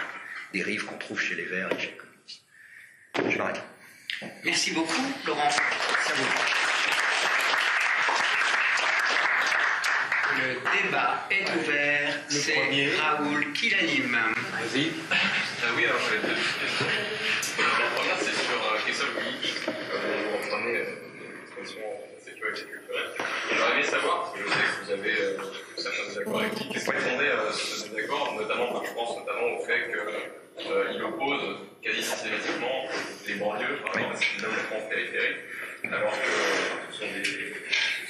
dérive qu'on trouve chez les Verts et chez les communistes. Je m'arrête. Merci beaucoup, Laurent. Merci à vous. Le débat est ouvert. C'est Raoul qui l'anime. Vas-y. Oui, alors j'avais deux questions. La première, c'est sur question politique. Vous reprenez l'expression sécurité culturelle. J'aurais aimé savoir, parce que je sais que vous avez certains désaccords avec qui, qu'est-ce qui fondait ce désaccord, notamment, je pense notamment au fait qu'il oppose quasi systématiquement les banlieues, par exemple, là où la France périphérique, alors que ce ne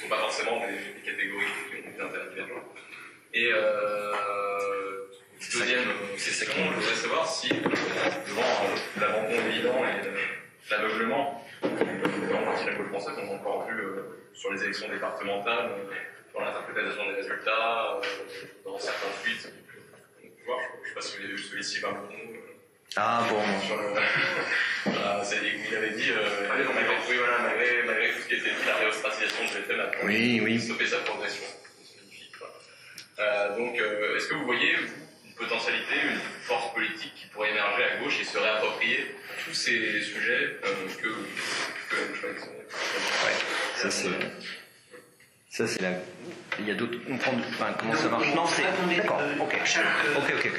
sont pas forcément des catégories qui ont été interdites. Et deuxième question, je voudrais savoir si, devant l'abandon évident et l'aveuglement, en partie la gauche française, on a encore vu sur les élections départementales, dans l'interprétation des résultats, dans certains tweets. Je ne sais pas si vous avez vu celui-ci, Ah bon. Il avait dit, malgré tout ce qui était dit, la réostracisation de l'EFM a stoppé sa progression. Donc, est-ce que vous voyez une potentialité, une force politique qui pourrait émerger à gauche et se réapproprier tous ces sujets que vous choisissez? Ça c'est la. Il y a d'autres. Comprendre comment ça marche. Non, c'est. D'accord. Ok,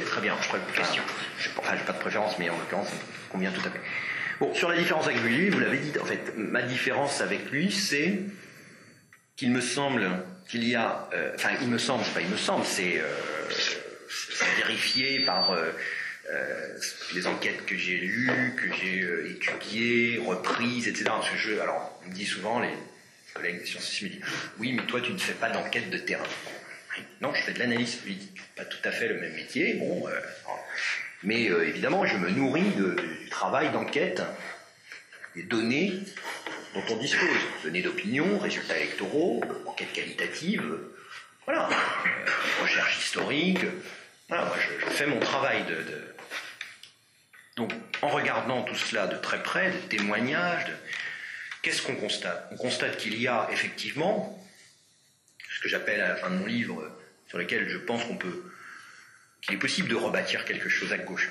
très bien. Je ferai une question. J'ai pas de préférence, mais en l'occurrence, ça me convient tout à fait. Bon, sur la différence avec lui, vous l'avez dit. En fait, ma différence avec lui, c'est qu'il me semble qu'il y a. Il me semble, c'est pas il me semble, c'est vérifié par les enquêtes que j'ai lues, que j'ai étudiées, reprises, etc. Parce que alors, on me dit souvent les collègues des sciences sociales me disent oui, mais toi tu ne fais pas d'enquête de terrain. Non, je fais de l'analyse politique, pas tout à fait le même métier, mais évidemment je me nourris du travail d'enquête, des données dont on dispose, données d'opinion, résultats électoraux, enquêtes qualitatives, voilà, recherche historique, voilà, moi je fais mon travail Donc en regardant tout cela de très près, des témoignages, qu'est-ce qu'on constate? On constate qu'il y a effectivement ce que j'appelle à la fin de mon livre, sur lequel je pense qu'il est possible de rebâtir quelque chose à gauche.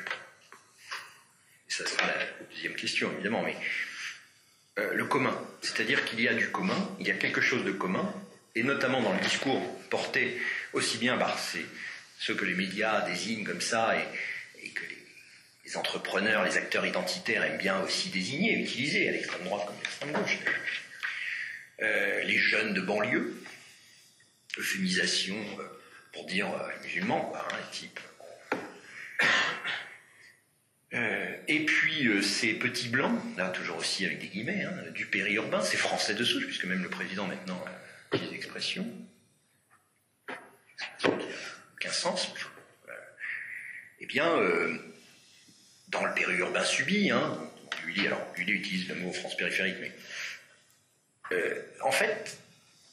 Et ça sera la deuxième question, évidemment, mais le commun. C'est-à-dire qu'il y a du commun, il y a quelque chose de commun, et notamment dans le discours porté aussi bien par ceux que les médias désignent comme ça, et que les entrepreneurs, les acteurs identitaires aiment bien aussi désigner, utiliser, à l'extrême droite comme à l'extrême gauche. Les jeunes de banlieue, euphémisation pour dire les musulmans, type. Et puis ces petits blancs, là toujours aussi avec des guillemets, du périurbain, ces Français de souche, puisque même le président maintenant utilise l'expression qui n'a aucun sens. Eh bien, dans le périurbain subi, Lully utilise le mot France périphérique, mais en fait,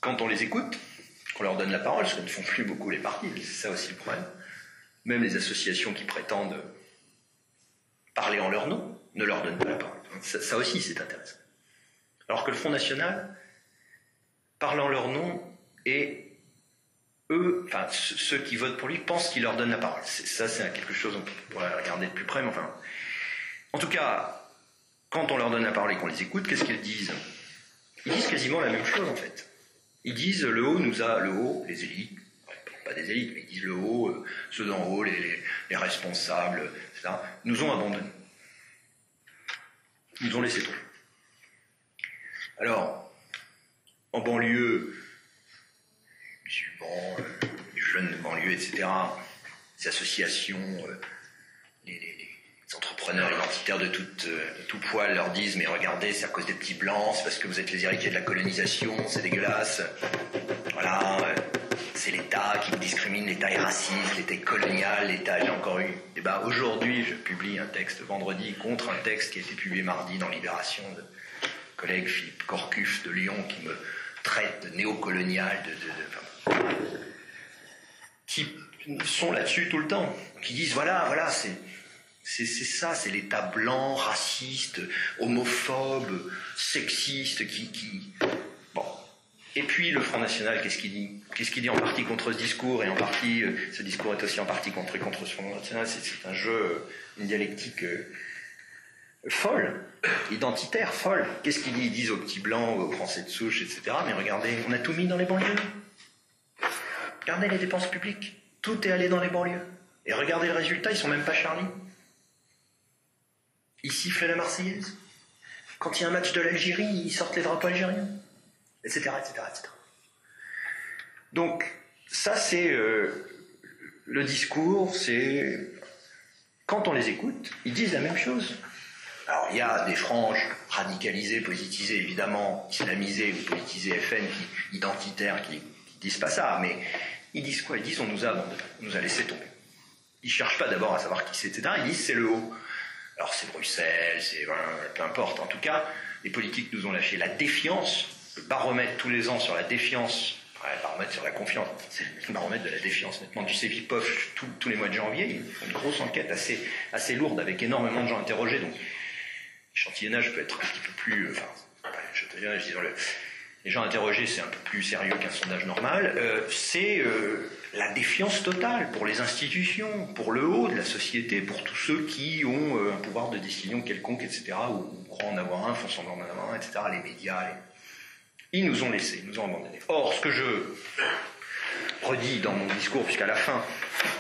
quand on les écoute, qu'on leur donne la parole, ce que ne font plus beaucoup les partis, c'est ça aussi le problème, même les associations qui prétendent parler en leur nom ne leur donnent pas la parole. Ça aussi, c'est intéressant. Alors que le Front National parle en leur nom et eux, ceux qui votent pour lui, pensent qu'il leur donne la parole. Ça, c'est quelque chose qu'on pourrait regarder de plus près, mais enfin... En tout cas, quand on leur donne la parole et qu'on les écoute, qu'est-ce qu'ils disent? Ils disent quasiment la même chose, en fait. Ils disent le haut, les élites, pas des élites, mais ils disent le haut, ceux d'en haut, les responsables, etc., nous ont abandonnés. Nous ont laissé tomber. Alors, en banlieue, musulmans, les jeunes de banlieue, etc., les associations, les les entrepreneurs identitaires de tout poil leur disent « mais regardez, c'est à cause des petits blancs, c'est parce que vous êtes les héritiers de la colonisation, c'est dégueulasse. Voilà, c'est l'État qui vous discrimine, l'État est raciste, l'État est colonial, l'État... » J'ai encore eu débat. Aujourd'hui, je publie un texte vendredi contre un texte qui a été publié mardi dans Libération de collègue Philippe Corcuf de Lyon qui me traite de néocolonial, qui sont là-dessus tout le temps, qui disent voilà, c'est ça, c'est l'État blanc, raciste, homophobe, sexiste, qui... Bon. Et puis le Front National, qu'est-ce qu'il dit? Qu'est-ce qu'il dit en partie contre ce discours, et en partie, ce discours est aussi en partie contre ce Front National. C'est un jeu, une dialectique folle, identitaire, folle. Qu'est-ce qu'ils disent? Ils disent aux petits blancs, aux Français de souche, etc. Mais regardez, on a tout mis dans les banlieues. Regardez les dépenses publiques. Tout est allé dans les banlieues. Et regardez le résultat, ils sont même pas Charlie. Ils sifflent la Marseillaise. Quand il y a un match de l'Algérie, ils sortent les drapeaux algériens. Etc., etc., etc. Donc, ça c'est le discours, c'est... Quand on les écoute, ils disent la même chose. Alors, il y a des franges radicalisées, politisées, évidemment, islamisées ou politisées FN, identitaires, qui disent pas ça, mais ils disent quoi? Ils disent on nous a laissé tomber. Ils cherchent pas d'abord à savoir qui c'est, etc. Ils disent c'est le haut. Alors c'est Bruxelles, c'est peu importe. En tout cas, les politiques nous ont lâché la défiance, le baromètre tous les ans sur la défiance, le baromètre sur la confiance, c'est le baromètre de la défiance, nettement du Cevipof tous les mois de janvier. Ils font une grosse enquête assez lourde avec énormément de gens interrogés. Donc l'échantillonnage peut être un petit peu plus... l'échantillonnage, disons les gens interrogés, c'est un peu plus sérieux qu'un sondage normal. C'est la défiance totale pour les institutions, pour le haut de la société, pour tous ceux qui ont un pouvoir de décision quelconque, etc., ou croient en avoir un, font semblant d'en avoir un, etc., les médias. Ils nous ont laissés, ils nous ont abandonnés. Or, ce que je redis dans mon discours, puisqu'à la fin,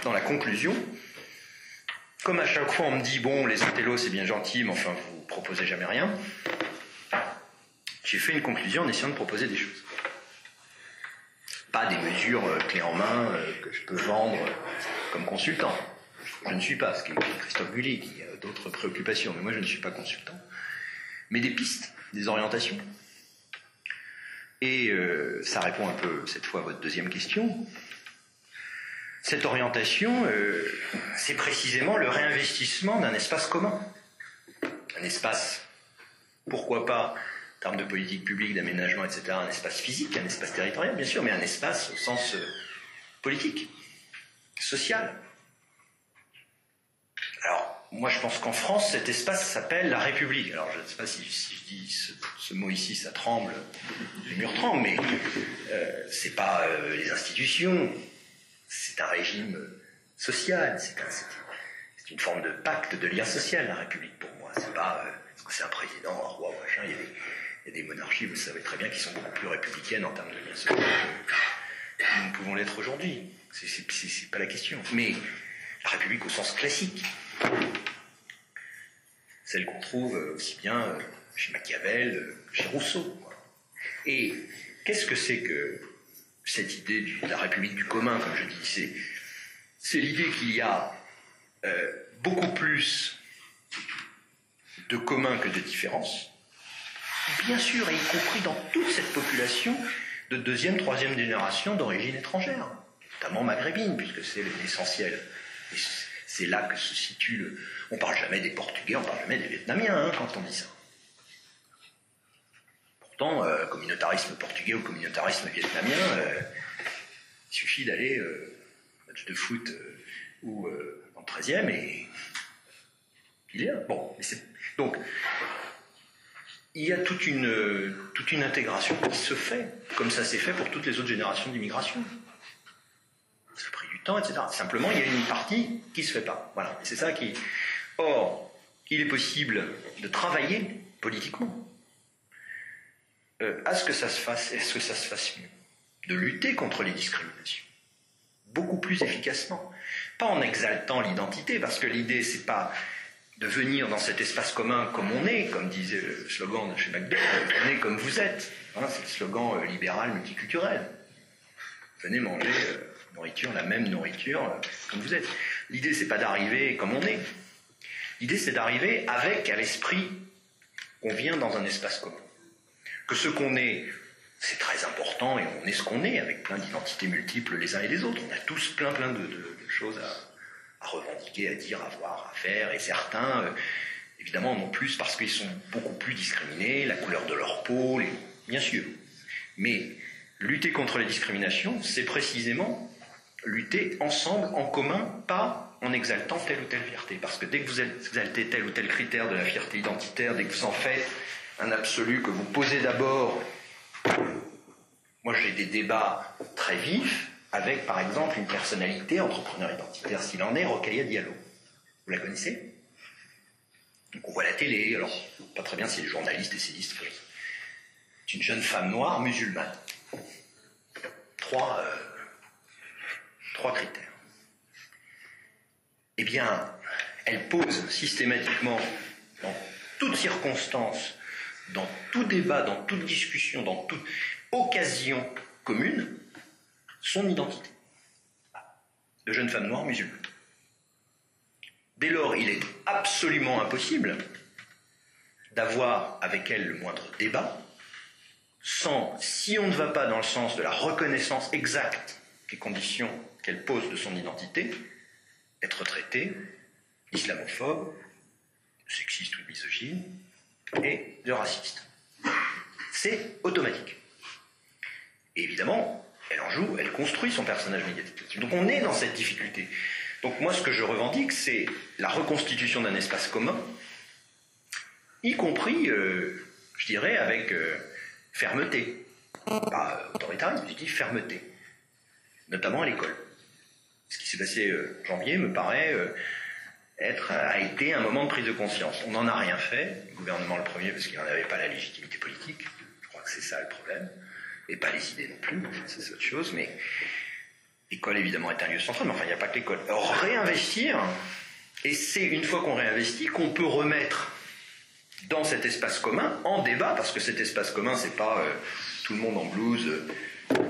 dans la conclusion, comme à chaque fois on me dit, bon, les intellos c'est bien gentil, mais enfin vous proposez jamais rien, j'ai fait une conclusion en essayant de proposer des choses. Pas des mesures clés en main que je peux vendre comme consultant. Je ne suis pas, ce qui est Christophe Gully qui a d'autres préoccupations, mais moi je ne suis pas consultant. Mais des pistes, des orientations. Et ça répond un peu cette fois à votre deuxième question. Cette orientation, c'est précisément le réinvestissement d'un espace commun. Un espace, pourquoi pas, en termes de politique publique, d'aménagement, etc., un espace physique, un espace territorial, bien sûr, mais un espace au sens politique, social. Alors, moi je pense qu'en France, cet espace s'appelle la République. Alors, je ne sais pas si je dis ce mot ici, ça tremble, les murs tremblent, mais c'est pas les institutions, c'est un régime social, c'est une forme de pacte de lien social, la République, pour moi. C'est pas... c'est un président, un roi, machin, il y a des monarchies, vous le savez très bien, qui sont beaucoup plus républicaines en termes de lien social que nous pouvons l'être aujourd'hui. C'est pas la question. Mais la République au sens classique, celle qu'on trouve aussi bien chez Machiavel, chez Rousseau. Et qu'est-ce que c'est que cette idée de la République du commun, comme je dis? C'est l'idée qu'il y a beaucoup plus de commun que de différence, bien sûr, et y compris dans toute cette population de deuxième, troisième génération d'origine étrangère, notamment maghrébine, puisque c'est l'essentiel. Et c'est là que se situe on parle jamais des Portugais, on parle jamais des Vietnamiens, quand on dit ça. Pourtant, communautarisme portugais ou communautarisme vietnamien, il suffit d'aller match de foot ou en 13e et il est là. Bon, donc, il y a toute une intégration qui se fait, comme ça s'est fait pour toutes les autres générations d'immigration. Ça a pris du temps, etc. Simplement, il y a une partie qui ne se fait pas. Voilà, c'est ça qui... Or, il est possible de travailler politiquement à ce que ça se fasse, et à ce que ça se fasse mieux. De lutter contre les discriminations. Beaucoup plus efficacement. Pas en exaltant l'identité, parce que l'idée, c'est pas de venir dans cet espace commun comme on est, comme disait le slogan de chez Macbeth, venez comme vous êtes. Hein, c'est le slogan libéral multiculturel. Venez manger la même nourriture comme vous êtes. L'idée, c'est pas d'arriver comme on est, L'idée, c'est d'arriver avec à l'esprit qu'on vient dans un espace commun. Que ce qu'on est, c'est très important, et on est ce qu'on est, avec plein d'identités multiples les uns et les autres. On a tous plein de choses à revendiquer, à dire, à voir, à faire, et certains, évidemment, en ont plus parce qu'ils sont beaucoup plus discriminés, la couleur de leur peau, bien sûr. Mais lutter contre les discriminations, c'est précisément lutter ensemble, en commun, pas en exaltant telle ou telle fierté. Parce que dès que vous exaltez tel ou tel critère de la fierté identitaire, dès que vous en faites un absolu que vous posez d'abord, moi j'ai des débats très vifs avec, par exemple, une personnalité entrepreneur identitaire, s'il en est, Rokhaya Diallo. Vous la connaissez? Donc on voit la télé, alors pas très bien si les journalistes, essayistes, c'est une jeune femme noire musulmane. Trois critères. Eh bien, elle pose systématiquement, dans toute circonstance, dans tout débat, dans toute discussion, dans toute occasion commune, son identité de jeune femme noire musulmane. Dès lors, il est absolument impossible d'avoir avec elle le moindre débat si on ne va pas dans le sens de la reconnaissance exacte des conditions qu'elle pose de son identité, être traité d'islamophobe, de sexiste ou de misogyne et de raciste. C'est automatique. Et évidemment, elle en joue, elle construit son personnage médiatique. Donc on est dans cette difficulté. Donc moi, ce que je revendique, c'est la reconstitution d'un espace commun, y compris, je dirais, avec fermeté. Pas autoritarisme, je dis fermeté. Notamment à l'école. Ce qui s'est passé en janvier me paraît a été un moment de prise de conscience. On n'en a rien fait, le gouvernement le premier, parce qu'il n'en avait pas la légitimité politique. Je crois que c'est ça le problème. Et pas les idées non plus, c'est autre chose, mais l'école évidemment est un lieu central, mais enfin il n'y a pas que l'école. Alors réinvestir, et c'est une fois qu'on réinvestit qu'on peut remettre dans cet espace commun, en débat, parce que cet espace commun, c'est pas tout le monde en blouse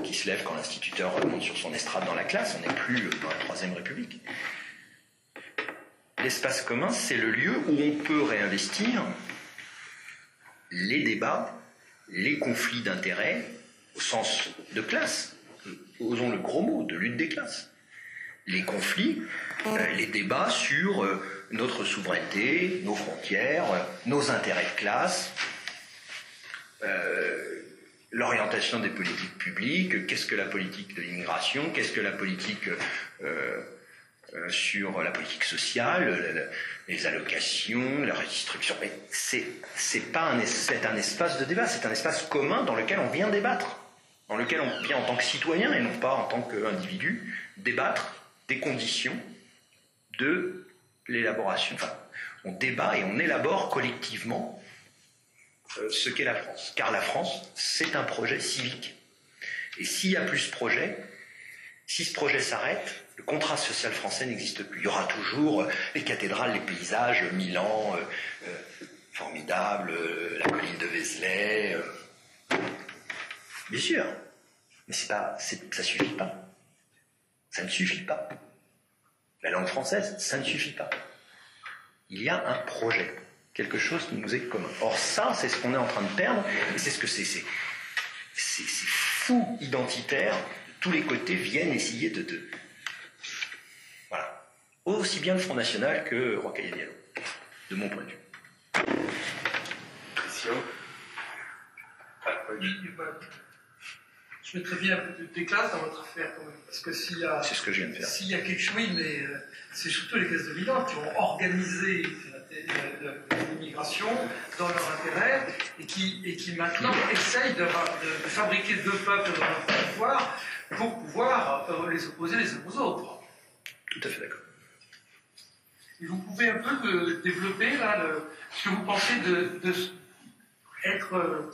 qui se lève quand l'instituteur monte sur son estrade dans la classe, on n'est plus dans la Troisième République. L'espace commun, c'est le lieu où on peut réinvestir les débats, les conflits d'intérêts, au sens de classe, osons le gros mot, de lutte des classes. Les conflits, les débats sur notre souveraineté, nos frontières, nos intérêts de classe, l'orientation des politiques publiques, qu'est-ce que la politique de l'immigration, qu'est-ce que la politique sur la politique sociale, les allocations, la redistribution. Mais c'est un espace de débat, c'est un espace commun dans lequel on vient débattre, dans lequel on vient en tant que citoyen et non pas en tant qu'individu débattre des conditions de l'élaboration. Enfin, on débat et on élabore collectivement ce qu'est la France. Car la France, c'est un projet civique. Et s'il y a plus ce projet, si ce projet s'arrête, le contrat social français n'existe plus. Il y aura toujours les cathédrales, les paysages, Milan, formidable, la colline de Vézelay. Bien sûr, mais ça suffit pas. Ça ne suffit pas. La langue française, ça ne suffit pas. Il y a un projet, quelque chose qui nous est commun. Or ça, c'est ce qu'on est en train de perdre, et c'est ce que c'est fous identitaires, de tous les côtés viennent essayer de... Voilà. Aussi bien le Front National que Rokhaya Diallo, de mon point de vue. Question. Je mettrais bien un peu de classe dans votre affaire quand même, parce que s'il y a... C'est ce que je viens de faire. S'il y a quelque chose, oui, mais c'est surtout les classes dominantes qui ont organisé l'immigration dans leur intérêt et qui maintenant essayent de fabriquer deux peuples dans leur territoire pour pouvoir les opposer les uns aux autres. Tout à fait d'accord. Et vous pouvez un peu développer là ce que vous pensez être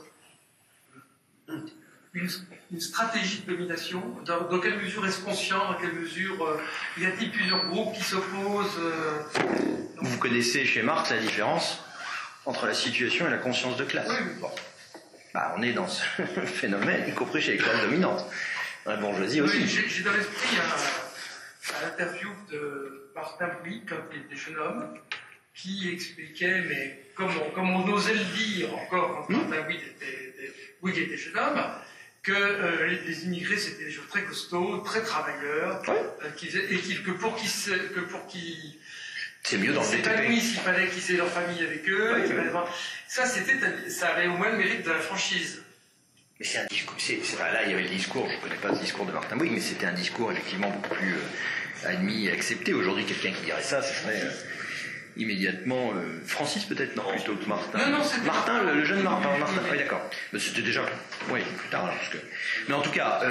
une stratégie de domination. Dans quelle mesure est-ce conscient? Dans quelle mesure y a-t-il plusieurs groupes qui s'opposent Vous connaissez chez Marx la différence entre la situation et la conscience de classe. Oui. Bon. On est dans ce phénomène, y compris chez les classes dominantes. Dans la bourgeoisie aussi. Oui, j'ai dans l'esprit l'interview de Martin Bouygues quand il était jeune homme, qui expliquait, mais comme on osait le dire encore quand Martin Bouygues était jeune homme, que les immigrés c'était des gens très costauds, très travailleurs, que pour qu'ils c'est mieux dans le s'épanouissent, il fallait qu'ils aient leur famille avec eux. Ça avait au moins le mérite de la franchise. Mais c'est un discours, là il y avait le discours, je ne connais pas ce discours de Martin Bouygues, mais c'était un discours effectivement beaucoup plus admis et accepté. Aujourd'hui, quelqu'un qui dirait ça, ce serait immédiatement Francis peut-être, non, plutôt que Martin. Non, c'était Martin, le jeune Martin. Oui, d'accord. Mais c'était déjà plus tard alors. Mais en tout cas,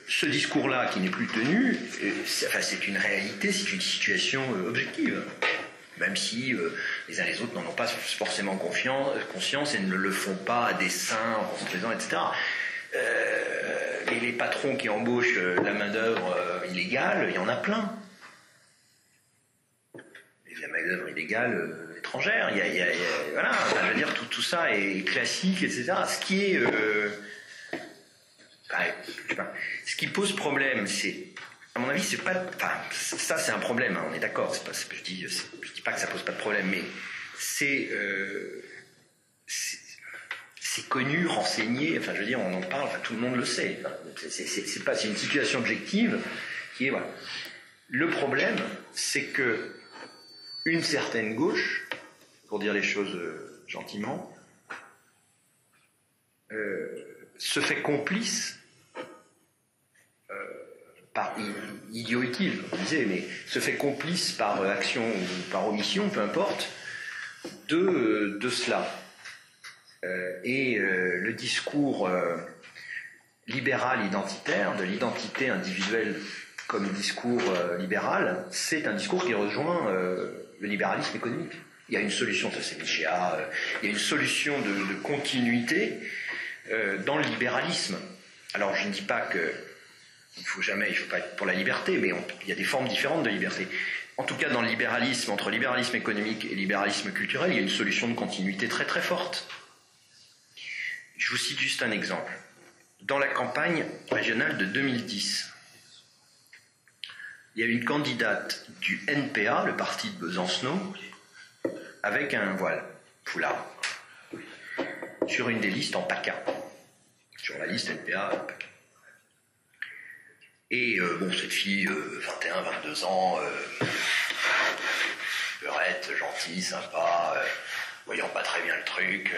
ce discours-là qui n'est plus tenu, c'est une réalité, c'est une situation objective. Même si les uns les autres n'en ont pas forcément conscience et ne le font pas à dessein, en construisant, etc. Les patrons qui embauchent la main-d'œuvre illégale, il y en a plein. La main-d'œuvre illégale étrangère, voilà, enfin, je veux dire, tout ça est classique, etc. Ce qui est. Je sais pas, ce qui pose problème, c'est. À mon avis, c'est pas. Enfin, ça, c'est un problème, hein, on est d'accord, c'est pas ce que je dis. Je dis pas que ça pose pas de problème, mais c'est connu, renseigné, enfin, je veux dire, on en parle, enfin, tout le monde le sait. Enfin, c'est une situation objective qui est. Voilà. Le problème, c'est que une certaine gauche, pour dire les choses gentiment, se fait complice par idiot utile, on disait, mais se fait complice par action ou par omission, peu importe, de cela. Et le discours libéral identitaire, de l'identité individuelle comme discours libéral, c'est un discours qui rejoint le libéralisme économique. Il y a une solution, ça c'est Michéa, il y a une solution de continuité dans le libéralisme. Alors je ne dis pas que il faut pas être pour la liberté, mais il y a des formes différentes de liberté. En tout cas, dans le libéralisme, entre libéralisme économique et libéralisme culturel, il y a une solution de continuité très très forte. Je vous cite juste un exemple. Dans la campagne régionale de 2010, il y a une candidate du NPA, le parti de Besancenot, avec un voile, foulard, sur une des listes en PACA. Sur la liste NPA, PACA. Et cette fille, 21, 22 ans, peurette, gentille, sympa, voyant pas très bien le truc.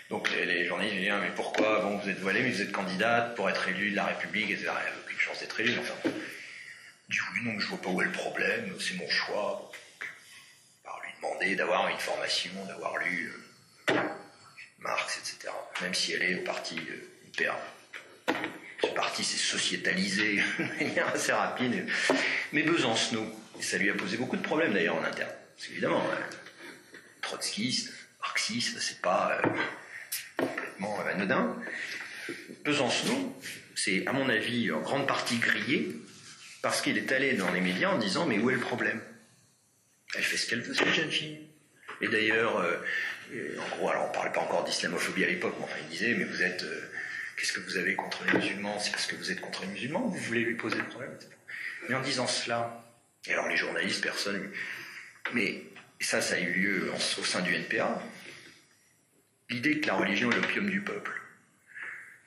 Donc les journalistes disent mais pourquoi vous êtes voilée, mais vous êtes candidate pour être élue de la République, etc. Elle n'a aucune chance d'être élue, enfin. Je dis oui, non, mais je vois pas où est le problème, c'est mon choix. Par lui demander d'avoir une formation, d'avoir lu Marx, etc. Même si elle est au parti UPA. Ce parti s'est sociétalisé de manière assez rapide. Mais Besancenot, et ça lui a posé beaucoup de problèmes d'ailleurs en interne. Parce qu'évidemment, trotskiste, marxiste, c'est pas complètement anodin. Besancenot, c'est à mon avis en grande partie grillé, parce qu'il est allé dans les médias en disant mais où est le problème? Elle fait ce qu'elle veut, cette jeune fille. Et d'ailleurs, en gros, alors on ne parlait pas encore d'islamophobie à l'époque, mais enfin il disait mais vous êtes... qu'est-ce que vous avez contre les musulmans? C'est parce que vous êtes contre les musulmans que vous voulez lui poser le problème, etc. Mais en disant cela, et alors les journalistes, personne... Mais ça a eu lieu au sein du NPA. L'idée que la religion est l'opium du peuple.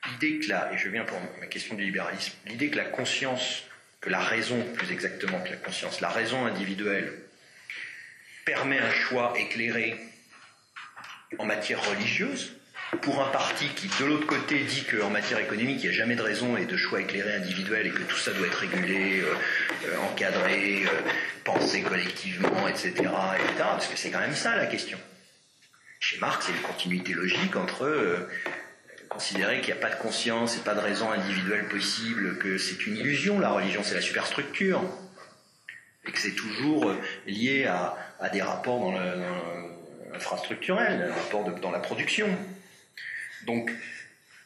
L'idée que et je viens pour ma question du libéralisme, l'idée que la conscience, que la raison, plus exactement que la conscience, la raison individuelle, permet un choix éclairé en matière religieuse, pour un parti qui, de l'autre côté, dit qu'en matière économique, il n'y a jamais de raison et de choix éclairé individuel et que tout ça doit être régulé, encadré, pensé collectivement, etc., parce que c'est quand même ça la question. Chez Marx, il y a une continuité logique entre considérer qu'il n'y a pas de conscience et pas de raison individuelle possible, que c'est une illusion, la religion, c'est la superstructure, et que c'est toujours lié à des rapports dans infrastructurels, un rapport dans la production. Donc,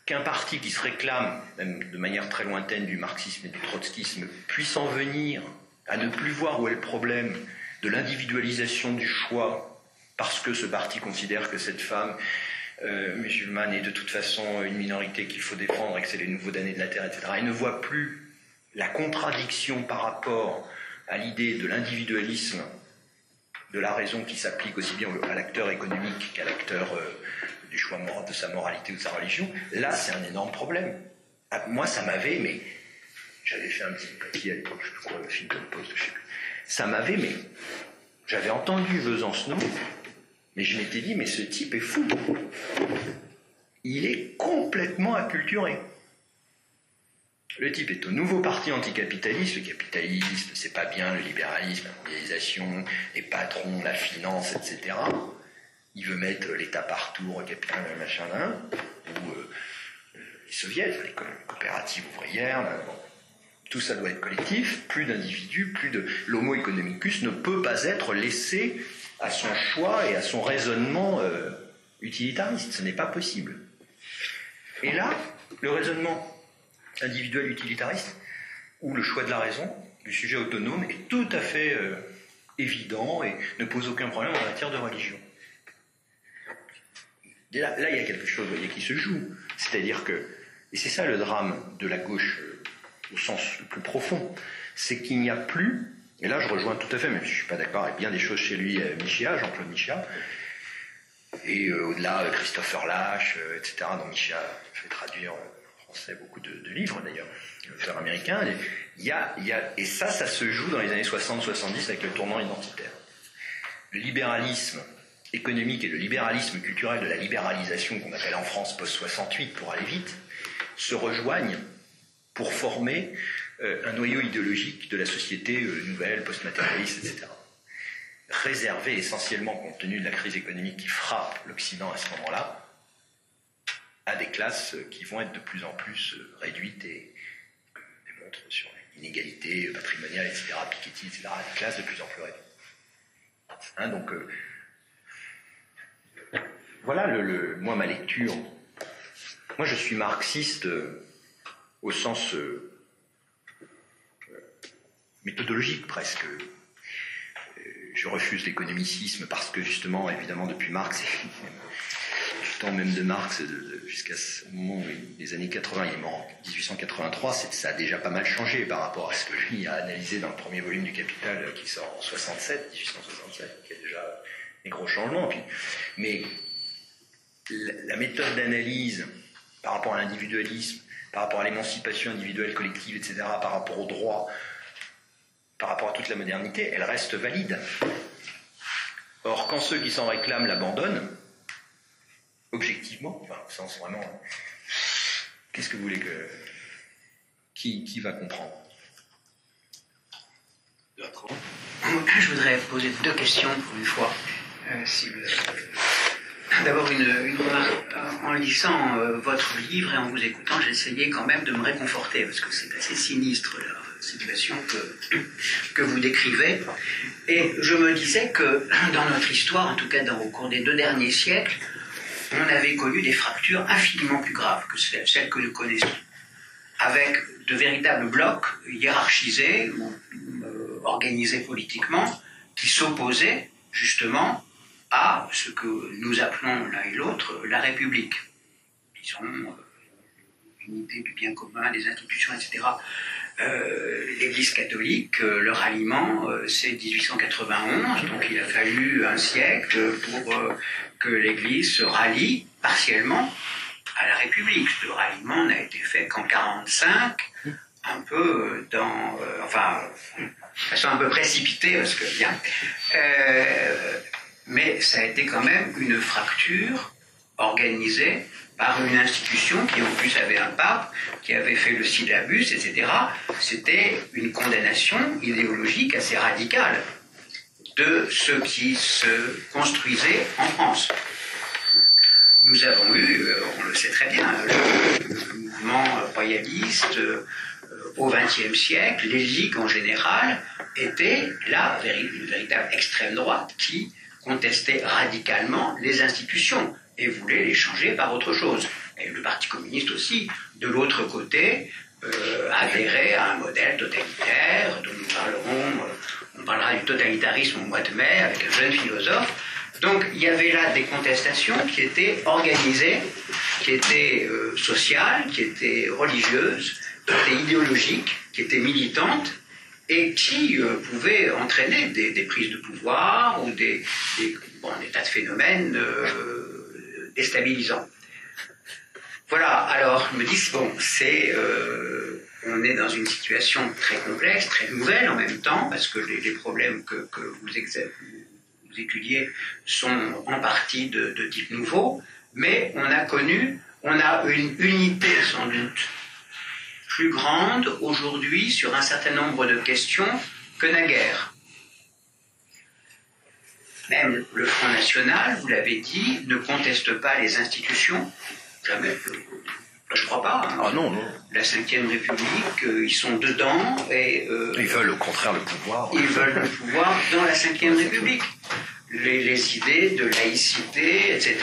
qu'un parti qui se réclame, même de manière très lointaine, du marxisme et du trotskisme, puisse en venir à ne plus voir où est le problème de l'individualisation du choix, parce que ce parti considère que cette femme musulmane est de toute façon une minorité qu'il faut défendre et que c'est les nouveaux damnés de la terre, etc. Il ne voit plus la contradiction par rapport à l'idée de l'individualisme de la raison qui s'applique aussi bien à l'acteur économique qu'à l'acteur du choix de sa moralité ou de sa religion, là c'est un énorme problème. Moi ça m'avait, mais j'avais fait un petit papier à l'époque, je crois, le film de Post, je sais plus. Ça m'avait, mais j'avais entendu Besancenot, mais je m'étais dit, mais ce type est fou. Il est complètement acculturé. Le type est au nouveau parti anticapitaliste. Le capitalisme, c'est pas bien, le libéralisme, la mondialisation, les patrons, la finance, etc. Il veut mettre l'État partout, capital, machin, là, ou les soviets, les coopératives ouvrières, là, bon. Tout ça doit être collectif, plus d'individus, plus de... L'homo economicus ne peut pas être laissé à son choix et à son raisonnement utilitariste. Ce n'est pas possible. Et là, le raisonnement individuel utilitariste, ou le choix de la raison, du sujet autonome, est tout à fait évident et ne pose aucun problème en matière de religion. Et là, il y a quelque chose, vous voyez, qui se joue. C'est-à-dire que, et c'est ça le drame de la gauche au sens le plus profond, c'est qu'il n'y a plus, et là je rejoins tout à fait, même si je ne suis pas d'accord avec bien des choses chez lui, Michéa, Jean-Claude Michéa, et au-delà Christopher Lasch, etc., dont Michéa fait traduire en français beaucoup de livres d'ailleurs, l'auteur américain, et ça se joue dans les années 60-70 avec le tournant identitaire. Le libéralisme économique et le libéralisme culturel de la libéralisation qu'on appelle en France post-68 pour aller vite, se rejoignent pour former un noyau idéologique de la société nouvelle, post-matérialiste, etc. Réservé essentiellement, compte tenu de la crise économique qui frappe l'Occident à ce moment-là, à des classes qui vont être de plus en plus réduites et démontrent sur l'inégalité patrimoniale, etc., Piketty, etc., des classes de plus en plus réduites. Hein, donc, voilà moi ma lecture. Moi je suis marxiste au sens méthodologique presque. Je refuse l'économicisme parce que justement, évidemment, depuis Marx, du temps même de Marx jusqu'à ce moment des années 80, il est mort en 1883, ça a déjà pas mal changé par rapport à ce que lui a analysé dans le premier volume du Capital qui sort en 1867, qui a déjà des gros changements. Mais la méthode d'analyse par rapport à l'individualisme, par rapport à l'émancipation individuelle, collective, etc., par rapport au droit, par rapport à toute la modernité, elle reste valide. Or, quand ceux qui s'en réclament l'abandonnent, objectivement, enfin, au sens vraiment, qu'est-ce que vous voulez que... Qui va comprendre? Je voudrais poser deux questions pour une fois. D'abord une remarque. En lisant votre livre et en vous écoutant, j'ai essayé quand même de me réconforter, parce que c'est assez sinistre la situation que vous décrivez. Et je me disais que dans notre histoire, en tout cas au cours des 2 derniers siècles, on avait connu des fractures infiniment plus graves que celles que nous connaissons, avec de véritables blocs hiérarchisés ou organisés politiquement, qui s'opposaient justement à ce que nous appelons l'un et l'autre la République. Disons, l'unité du bien commun, des institutions, etc. L'Église catholique, le ralliement, c'est 1891, donc il a fallu un siècle pour que l'Église se rallie partiellement à la République. Le ralliement n'a été fait qu'en 1945, un peu de façon un peu précipitée, parce que bien... mais ça a été quand même une fracture organisée par une institution qui en plus avait un pape, qui avait fait le syllabus, etc. C'était une condamnation idéologique assez radicale de ce qui se construisait en France. Nous avons eu, on le sait très bien, le mouvement royaliste au XXe siècle, les ligues en général, étaient là une véritable extrême droite qui contestait radicalement les institutions et voulait les changer par autre chose. Et le Parti communiste aussi, de l'autre côté, adhérait à un modèle totalitaire dont nous parlerons, on parlera du totalitarisme au mois de mai avec un jeune philosophe. Donc il y avait là des contestations qui étaient organisées, qui étaient sociales, qui étaient religieuses, qui étaient idéologiques, qui étaient militantes, et qui pouvait entraîner des prises de pouvoir ou des tas de phénomènes déstabilisants. Voilà, alors je me dis, bon, on est dans une situation très complexe, très nouvelle en même temps, parce que les problèmes que vous étudiez sont en partie de type nouveau, mais on a une unité sans doute plus grande aujourd'hui sur un certain nombre de questions que naguère. Même le Front National, vous l'avez dit, ne conteste pas les institutions, jamais. Je crois pas. Hein. Ah non, non. La Ve République, ils sont dedans et... ils veulent au contraire le pouvoir. Ils veulent le pouvoir dans la Ve République. Les idées de laïcité, etc.,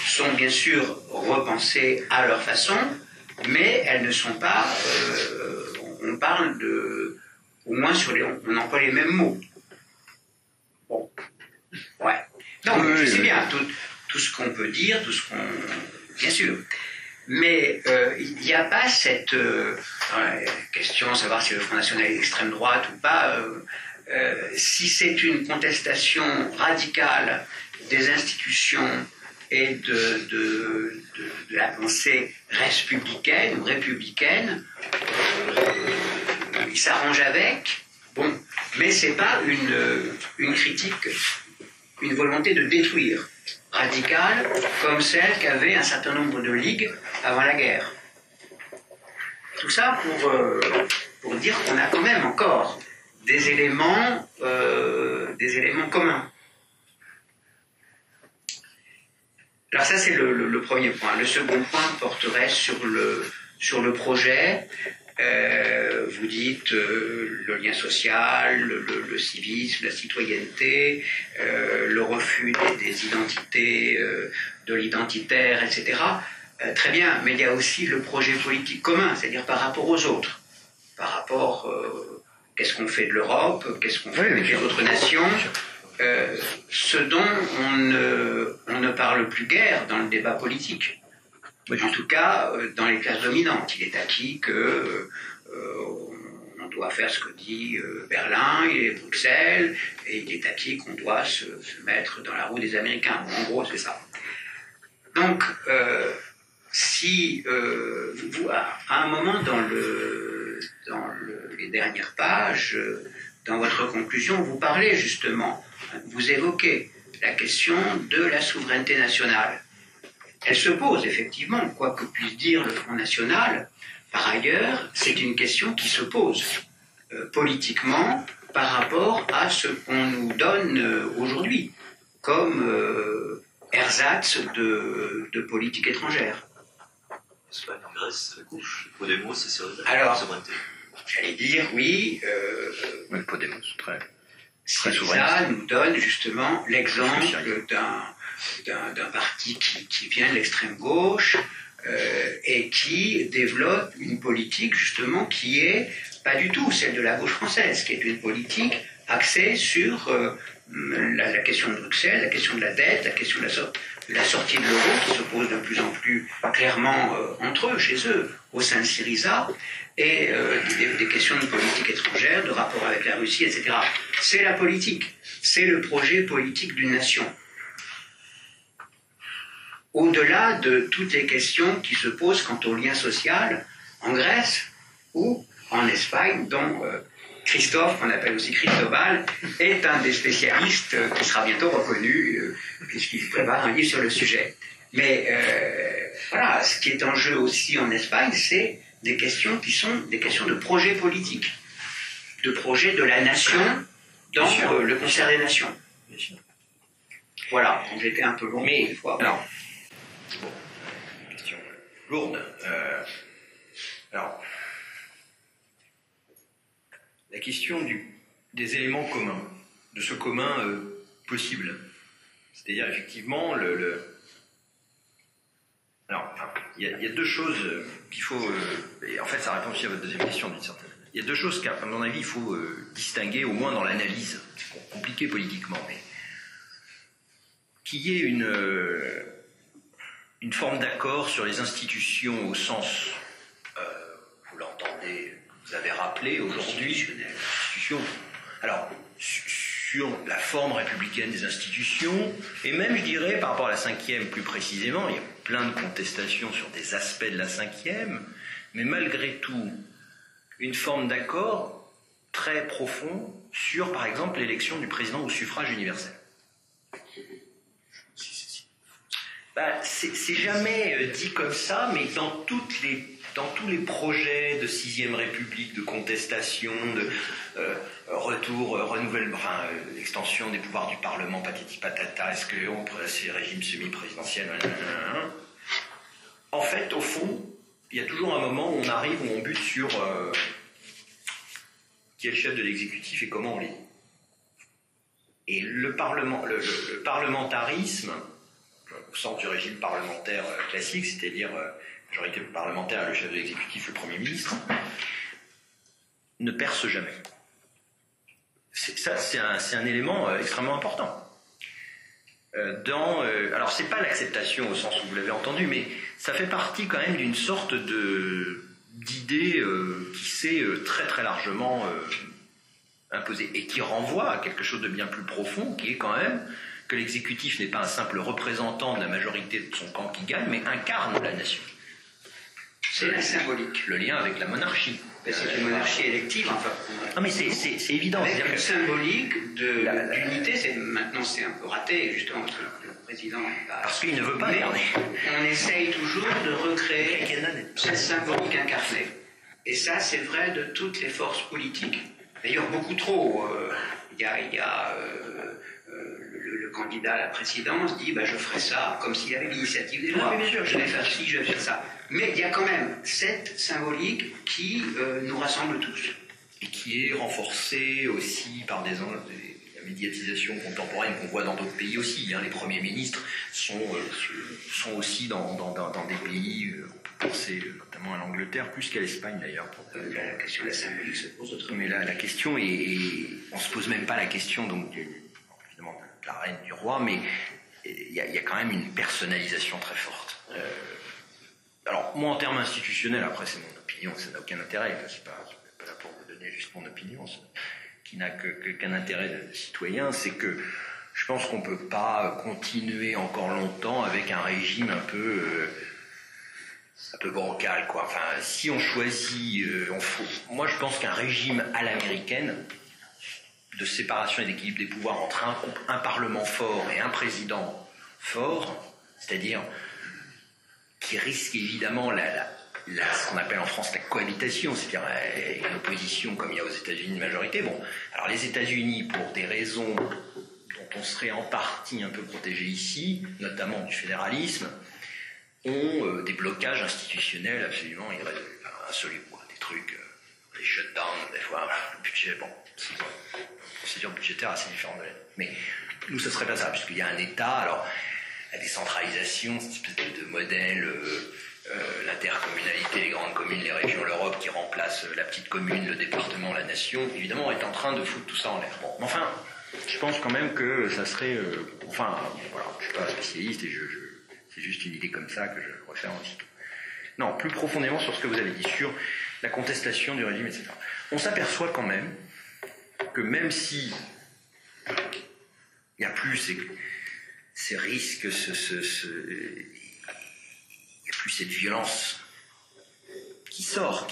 sont bien sûr repensées à leur façon, mais elles ne sont pas... on parle de... Au moins on emploie les mêmes mots. Bon. Ouais. Non, oui, je sais bien, tout ce qu'on peut dire, bien sûr. Mais il n'y a pas cette question de savoir si le Front National est d'extrême droite ou pas. Si c'est une contestation radicale des institutions et de la pensée républicaine ou républicaine, il s'arrange avec. Bon, mais c'est pas une critique, une volonté de détruire radicale comme celle qu'avaient un certain nombre de ligues avant la guerre. Tout ça pour dire qu'on a quand même encore des éléments communs. Alors ça c'est le premier point. Le second point porterait sur le projet. Vous dites le lien social, le civisme, la citoyenneté, le refus des identités, de l'identitaire, etc. Très bien, mais il y a aussi le projet politique commun, c'est-à-dire par rapport aux autres, par rapport qu'est-ce qu'on fait de l'Europe, qu'est-ce qu'on fait avec les autres nations, ce dont on ne parle plus guère dans le débat politique. En tout cas, dans les classes dominantes, il est acquis que on doit faire ce que dit Berlin et Bruxelles, et il est acquis qu'on doit se mettre dans la roue des Américains. En gros, c'est ça. Donc, si vous, à un moment dans les dernières pages, dans votre conclusion, vous parlez justement, vous évoquez la question de la souveraineté nationale. Elle se pose effectivement, quoi que puisse dire le Front National. Par ailleurs, c'est une question qui se pose politiquement par rapport à ce qu'on nous donne aujourd'hui comme ersatz de politique étrangère. Espagne, Grèce, la gauche, Podemos, c'est sur alors, souveraineté. J'allais dire oui. Le Podemos, très souverain. Ça nous donne justement l'exemple d'un parti qui vient de l'extrême gauche et qui développe une politique justement qui est pas du tout celle de la gauche française, qui est une politique axée sur la question de Bruxelles, la question de la dette, la question de la sortie de l'euro qui se pose de plus en plus clairement entre eux, chez eux, au sein de Syriza, et des questions de politique étrangère, de rapport avec la Russie, etc. C'est la politique, c'est le projet politique d'une nation. Au-delà de toutes les questions qui se posent quant au lien social en Grèce ou en Espagne, dont Christophe, qu'on appelle aussi Christobal, est un des spécialistes qui sera bientôt reconnu puisqu'il prépare un livre sur le sujet. Mais voilà, ce qui est en jeu aussi en Espagne, c'est des questions qui sont des questions de projet politique, de projet de la nation dans le concert des nations. Voilà, donc j'étais un peu long mais des fois. Alors, bon, question lourde. Alors, la question des éléments communs, de ce commun possible. C'est-à-dire, effectivement, alors, il y a deux choses qu'il faut... et en fait, ça répond aussi à votre deuxième question, d'une certaine manière. Il y a deux choses qu'à mon avis, il faut distinguer, au moins dans l'analyse. C'est compliqué politiquement, mais... Qu'il y ait une forme d'accord sur les institutions au sens, vous l'entendez vous avez rappelé aujourd'hui l'institution. Alors, sur la forme républicaine des institutions, et même, je dirais, par rapport à la 5e plus précisément, il y a plein de contestations sur des aspects de la 5e, mais malgré tout, une forme d'accord très profond sur, par exemple, l'élection du président au suffrage universel. C'est jamais dit comme ça, mais dans tous les projets de 6e République, de contestation, de renouvellement, extension des pouvoirs du Parlement, patati patata, est-ce qu'on c'est régime semi-présidentiel, en fait, au fond, il y a toujours un moment où on arrive, où on bute sur qui est le chef de l'exécutif et comment on l'est. Et le parlementarisme, au sens du régime parlementaire classique, c'est-à-dire majorité parlementaire, le chef de l'exécutif, le Premier ministre, ne perce jamais. C'est un élément extrêmement important. Alors, c'est pas l'acceptation au sens où vous l'avez entendu, mais ça fait partie quand même d'une sorte d'idée qui s'est très très largement imposée et qui renvoie à quelque chose de bien plus profond, qui est quand même que l'exécutif n'est pas un simple représentant de la majorité de son camp qui gagne, mais incarne la nation. C'est la symbolique. Le lien avec la monarchie. C'est une monarchie élective, enfin. Non, mais c'est évident. Avec une symbolique d'unité, maintenant c'est un peu raté, justement, parce que le président n'est pas... Parce qu'il ne veut pas garder. On essaye toujours de recréer cette symbolique incarnée. Et ça, c'est vrai de toutes les forces politiques. D'ailleurs, beaucoup trop. Il y a le candidat à la présidence dit je ferai ça comme s'il avait l'initiative des lois. Bien sûr, je vais faire ci, je vais faire ça. Mais il y a quand même cette symbolique qui nous rassemble tous. Et qui est renforcée aussi par la médiatisation contemporaine qu'on voit dans d'autres pays aussi. Les premiers ministres sont aussi dans des pays, on peut penser notamment à l'Angleterre, plus qu'à l'Espagne d'ailleurs. La question de la symbolique se pose autrement. Mais la question est on ne se pose même pas la question donc évidemment de la reine, du roi, mais il y a quand même une personnalisation très forte. Alors, moi, en termes institutionnels, après, c'est mon opinion, ça n'a aucun intérêt. C'est pas là pour vous donner juste mon opinion, qui n'a qu'un intérêt de citoyen. C'est que je pense qu'on ne peut pas continuer encore longtemps avec un régime un peu bancal, quoi. Enfin, si on choisit... moi, je pense qu'un régime à l'américaine, de séparation et d'équilibre des pouvoirs entre un Parlement fort et un président fort, c'est-à-dire... qui risque évidemment ce qu'on appelle en France la cohabitation, c'est-à-dire une opposition comme il y a aux États-Unis une majorité. Bon, alors les États-Unis, pour des raisons dont on serait en partie un peu protégé ici, notamment du fédéralisme, ont des blocages institutionnels absolument insolubles. Des trucs, des shutdowns, des fois, le budget, c'est une procédure budgétaire assez différente de la... Mais nous, ce serait pas ça, puisqu'il y a un État, alors... la décentralisation, cette espèce de modèle, l'intercommunalité, les grandes communes, les régions, l'Europe qui remplace la petite commune, le département, la nation, évidemment, est en train de foutre tout ça en l'air. Bon, mais enfin, je pense quand même que ça serait... voilà, je ne suis pas spécialiste et c'est juste une idée comme ça que je refais en aussitôt. Non, plus profondément sur ce que vous avez dit, sur la contestation du régime, etc. On s'aperçoit quand même que même si il n'y a plus ces risques, il n'y a plus cette violence qui sort,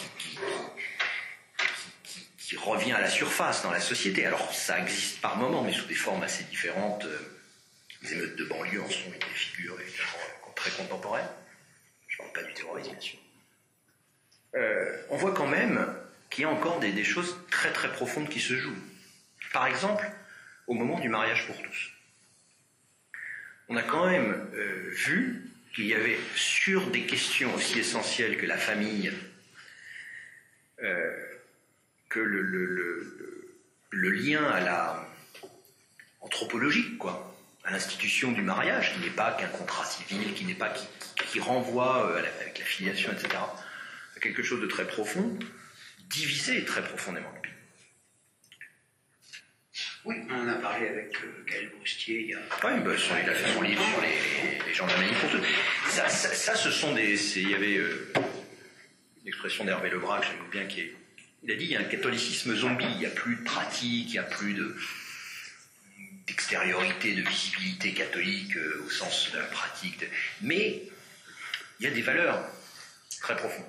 qui revient à la surface dans la société. Alors ça existe par moments, mais sous des formes assez différentes. Les émeutes de banlieue en sont des figures évidemment très contemporaines. Je ne parle pas du terrorisme, bien sûr. On voit quand même qu'il y a encore des choses très très profondes qui se jouent. Par exemple, au moment du mariage pour tous. On a quand même vu qu'il y avait, sur des questions aussi essentielles que la famille, que le lien à la anthropologique, quoi, à l'institution du mariage, qui n'est pas qu'un contrat civil, qui n'est pas qui renvoie avec la filiation, etc., à quelque chose de très profond, divisé très profondément le pays. Oui, on en a parlé avec Gaël Broustier il y a... Oui, il a fait son livre sur les gens de la manif pour tous. Ça, ce sont des... Il y avait une expression d'Hervé Lebras que j'aime bien qui est Il a dit il y a un catholicisme zombie, il n'y a plus de pratique, il n'y a plus d'extériorité, de visibilité catholique au sens de la pratique. Mais il y a des valeurs très profondes.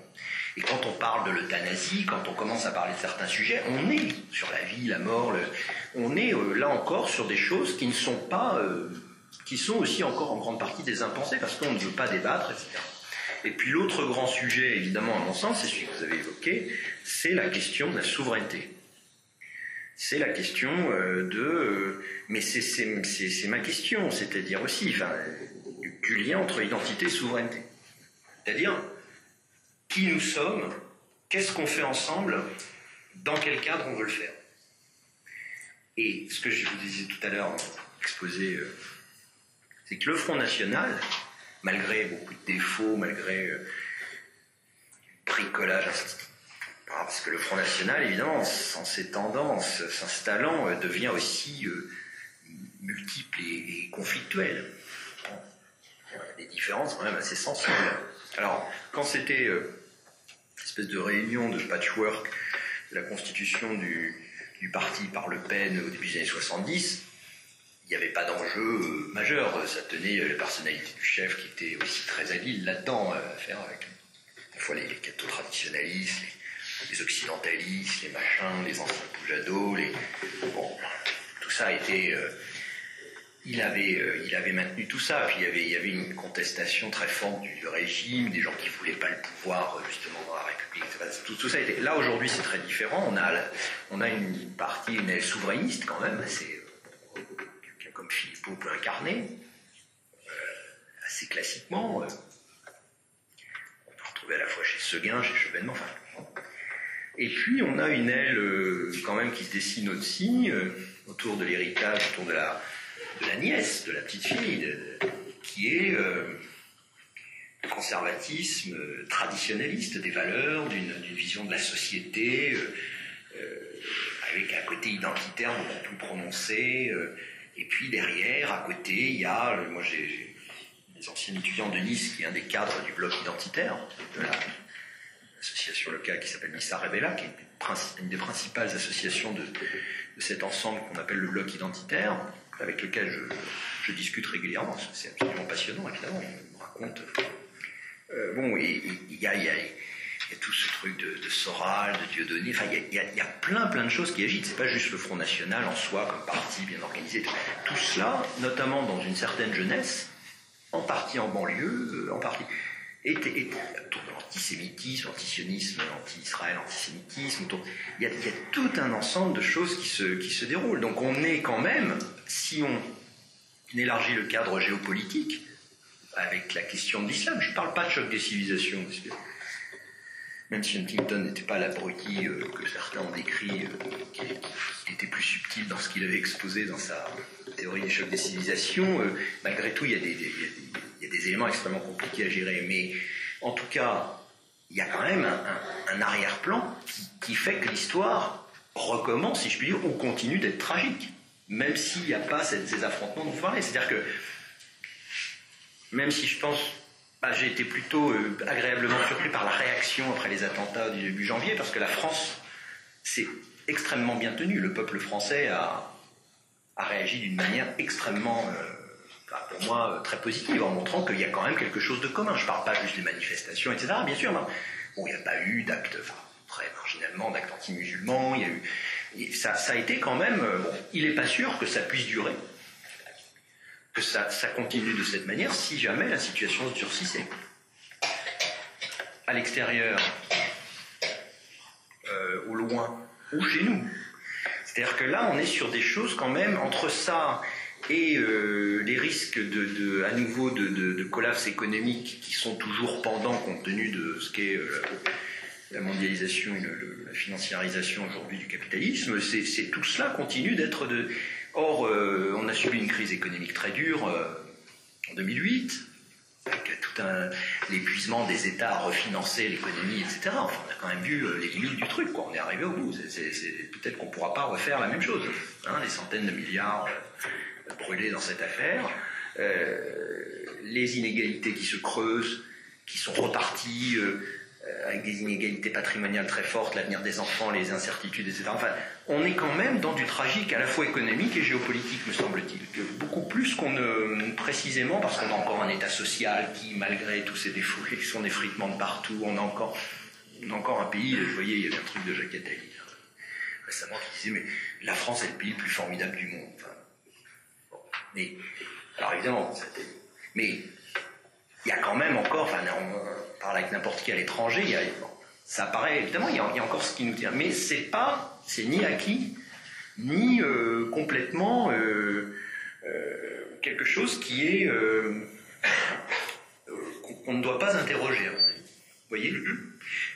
Et quand on parle de l'euthanasie, quand on commence à parler de certains sujets, on est sur la vie, la mort, on est là encore sur des choses qui ne sont pas, qui sont aussi encore en grande partie des impensés, parce qu'on ne veut pas débattre, etc. Et puis l'autre grand sujet, évidemment, à mon sens, c'est celui que vous avez évoqué, c'est la question de la souveraineté. C'est la question mais c'est ma question, c'est-à-dire aussi du lien entre identité et souveraineté. C'est-à-dire, qui nous sommes, qu'est-ce qu'on fait ensemble, dans quel cadre on veut le faire. Et ce que je vous disais tout à l'heure dans l'exposé, c'est que le Front National, malgré beaucoup de défauts, malgré bricolage institutionnel, parce que le Front National, évidemment, sans ses tendances, s'installant, devient aussi multiple et conflictuel. Il y a des différences quand même assez sensibles. Alors, quand c'était une espèce de réunion de patchwork de la constitution du parti par Le Pen au début des années 70, il n'y avait pas d'enjeu majeur. Ça tenait la personnalité du chef qui était aussi très habile là-dedans, à faire avec à la fois les catho-traditionalistes, les occidentalistes, les machins, les anciens poujados, bon, tout ça a été... Il avait maintenu tout ça, puis il y avait une contestation très forte du régime, des gens qui ne voulaient pas le pouvoir justement dans la République. Tout ça a été... Là aujourd'hui c'est très différent, on a une partie, une aile souverainiste quand même, assez, quelqu'un comme Philippot peut incarner, assez classiquement. On peut retrouver à la fois chez Seguin, chez Chevènement, enfin... Et puis on a une aile quand même qui se dessine aussi, autour de l'héritage, autour de la nièce, de la petite fille, qui est le conservatisme traditionnaliste des valeurs, d'une vision de la société, avec un côté identitaire beaucoup plus prononcé. Et puis derrière, à côté, il y a, moi j'ai des anciens étudiants de Nice, qui est un des cadres du bloc identitaire, de l'association locale qui s'appelle Nissa Rebella, qui est une des principales associations de cet ensemble qu'on appelle le bloc identitaire, avec lequel je discute régulièrement. C'est absolument passionnant, évidemment. Il me raconte... bon, et il y a tout ce truc de Soral, de Dieudonné. Enfin, il y a plein de choses qui agitent. C'est pas juste le Front National en soi, comme parti bien organisé. Tout cela, notamment dans une certaine jeunesse, en partie en banlieue, en partie... autour de l'antisémitisme, l'antisionisme, l'anti-Israël, l'antisémitisme, il y a tout un ensemble de choses qui se déroulent. Donc on est quand même, si on élargit le cadre géopolitique, avec la question de l'islam, je ne parle pas de choc des civilisations, parce que même si Huntington n'était pas l'abruti que certains ont décrit, qui était plus subtil dans ce qu'il avait exposé dans sa théorie des chocs des civilisations, malgré tout, il y a des éléments extrêmement compliqués à gérer. Mais en tout cas, il y a quand même un arrière-plan qui fait que l'histoire recommence, si je puis dire, ou continue d'être tragique, même s'il n'y a pas ces affrontements dont vous parlez. C'est-à-dire que, même si je pense... j'ai été plutôt agréablement surpris par la réaction après les attentats du début janvier, parce que la France s'est extrêmement bien tenue. Le peuple français a réagi d'une manière extrêmement, pour moi, très positive, en montrant qu'il y a quand même quelque chose de commun. Je ne parle pas juste des manifestations, etc. Bien sûr, bon, il n'y a pas eu d'actes, très marginalement, d'actes anti-musulmans. Ça a été quand même... il n'est pas sûr que ça puisse durer, que ça continue de cette manière si jamais la situation se durcissait. À l'extérieur, au loin, ou chez nous. C'est-à-dire que là, on est sur des choses quand même, entre ça et les risques à nouveau de collapse économique qui sont toujours pendants compte tenu de ce qu'est la mondialisation et la financiarisation aujourd'hui du capitalisme. Tout cela continue d'être de... Or, on a subi une crise économique très dure en 2008, avec tout l'épuisement des États à refinancer l'économie, etc. Enfin, on a quand même vu les limites du truc, quoi. On est arrivé au bout. Peut-être qu'on ne pourra pas refaire la même chose. Des centaines de milliards brûlés dans cette affaire. Les inégalités qui se creusent, qui sont reparties avec des inégalités patrimoniales très fortes, l'avenir des enfants, les incertitudes, etc. Enfin, on est quand même dans du tragique à la fois économique et géopolitique, me semble-t-il, que beaucoup plus qu'on ne précisément, parce qu'on a encore un État social qui, malgré tous ses défauts et son effritement de partout, on a encore un pays, vous voyez, il y avait un truc de Jacques Attali récemment qui disait, mais la France est le pays le plus formidable du monde. Enfin, bon, mais, alors évidemment, mais il y a quand même encore, enfin, on parle avec n'importe qui à l'étranger, ça apparaît, évidemment, il y a encore ce qui nous tient, mais c'est ni acquis, ni complètement quelque chose qui est qu'on ne doit pas interroger. Vous voyez ?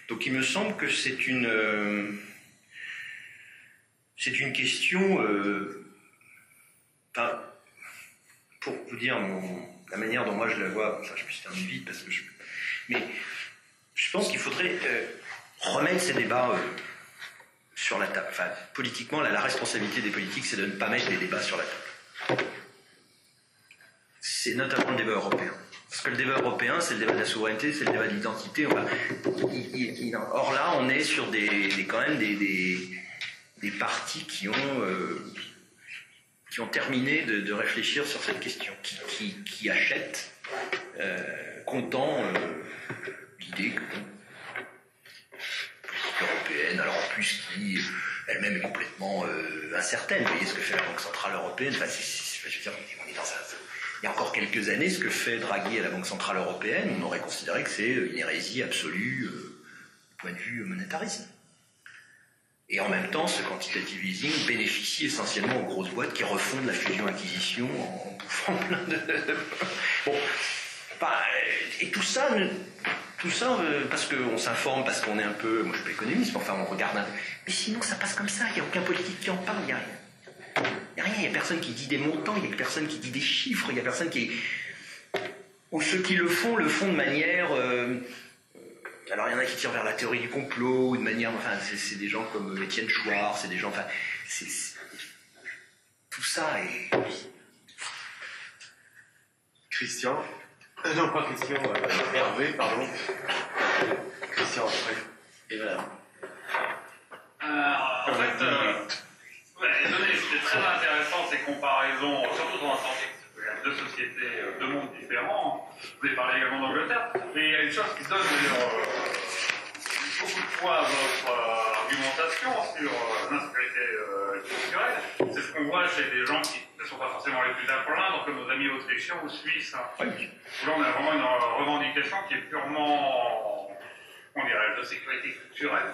Donc il me semble que c'est une question, pour vous dire la manière dont moi je la vois, enfin je me suis terminé vite parce que mais je pense qu'il faudrait remettre ces débats sur la table. Enfin, politiquement, la responsabilité des politiques, c'est de ne pas mettre les débats sur la table. C'est notamment le débat européen. Parce que le débat européen, c'est le débat de la souveraineté, c'est le débat de l'identité. Or là, on est sur quand même des partis qui ont terminé de réfléchir sur cette question, qui achètent, comptant l'idée que européenne, alors en plus qui elle-même est complètement incertaine. Vous voyez ce que fait la Banque Centrale Européenne. Enfin, je veux dire, on est dans il y a encore quelques années, ce que fait Draghi à la Banque Centrale Européenne, on aurait considéré que c'est une hérésie absolue du point de vue monétariste. Et en même temps, ce quantitative easing bénéficie essentiellement aux grosses boîtes qui refont de la fusion-acquisition en bouffant plein de... Bon, et tout ça, parce qu'on s'informe, parce qu'on est un peu... Moi, je suis pas économiste, mais enfin, on regarde un peu. Mais sinon, ça passe comme ça, il n'y a aucun politique qui en parle, il n'y a rien. Il n'y a personne qui dit des montants, il n'y a personne qui dit des chiffres, il n'y a personne qui... Ou ceux qui le font de manière... Alors il y en a qui tirent vers la théorie du complot, ou de manière... Enfin, c'est des gens comme Étienne Chouard, c'est des gens... Enfin, tout ça est... Christian. Non, pas Christian, Hervé, pardon. Christian après. Et voilà. En fait, les données, c'était très intéressant ces comparaisons, surtout dans l'Atlantique. Il y a deux sociétés, deux mondes différents. Vous avez parlé également d'Angleterre, mais il y a une chose qui donne beaucoup de poids à votre argumentation sur l'insécurité culturelle. C'est ce qu'on voit chez des gens qui ne sont pas forcément les plus implants, comme nos amis autrichiens ou suisses. Là, on a vraiment une revendication qui est purement, on dirait, de sécurité culturelle,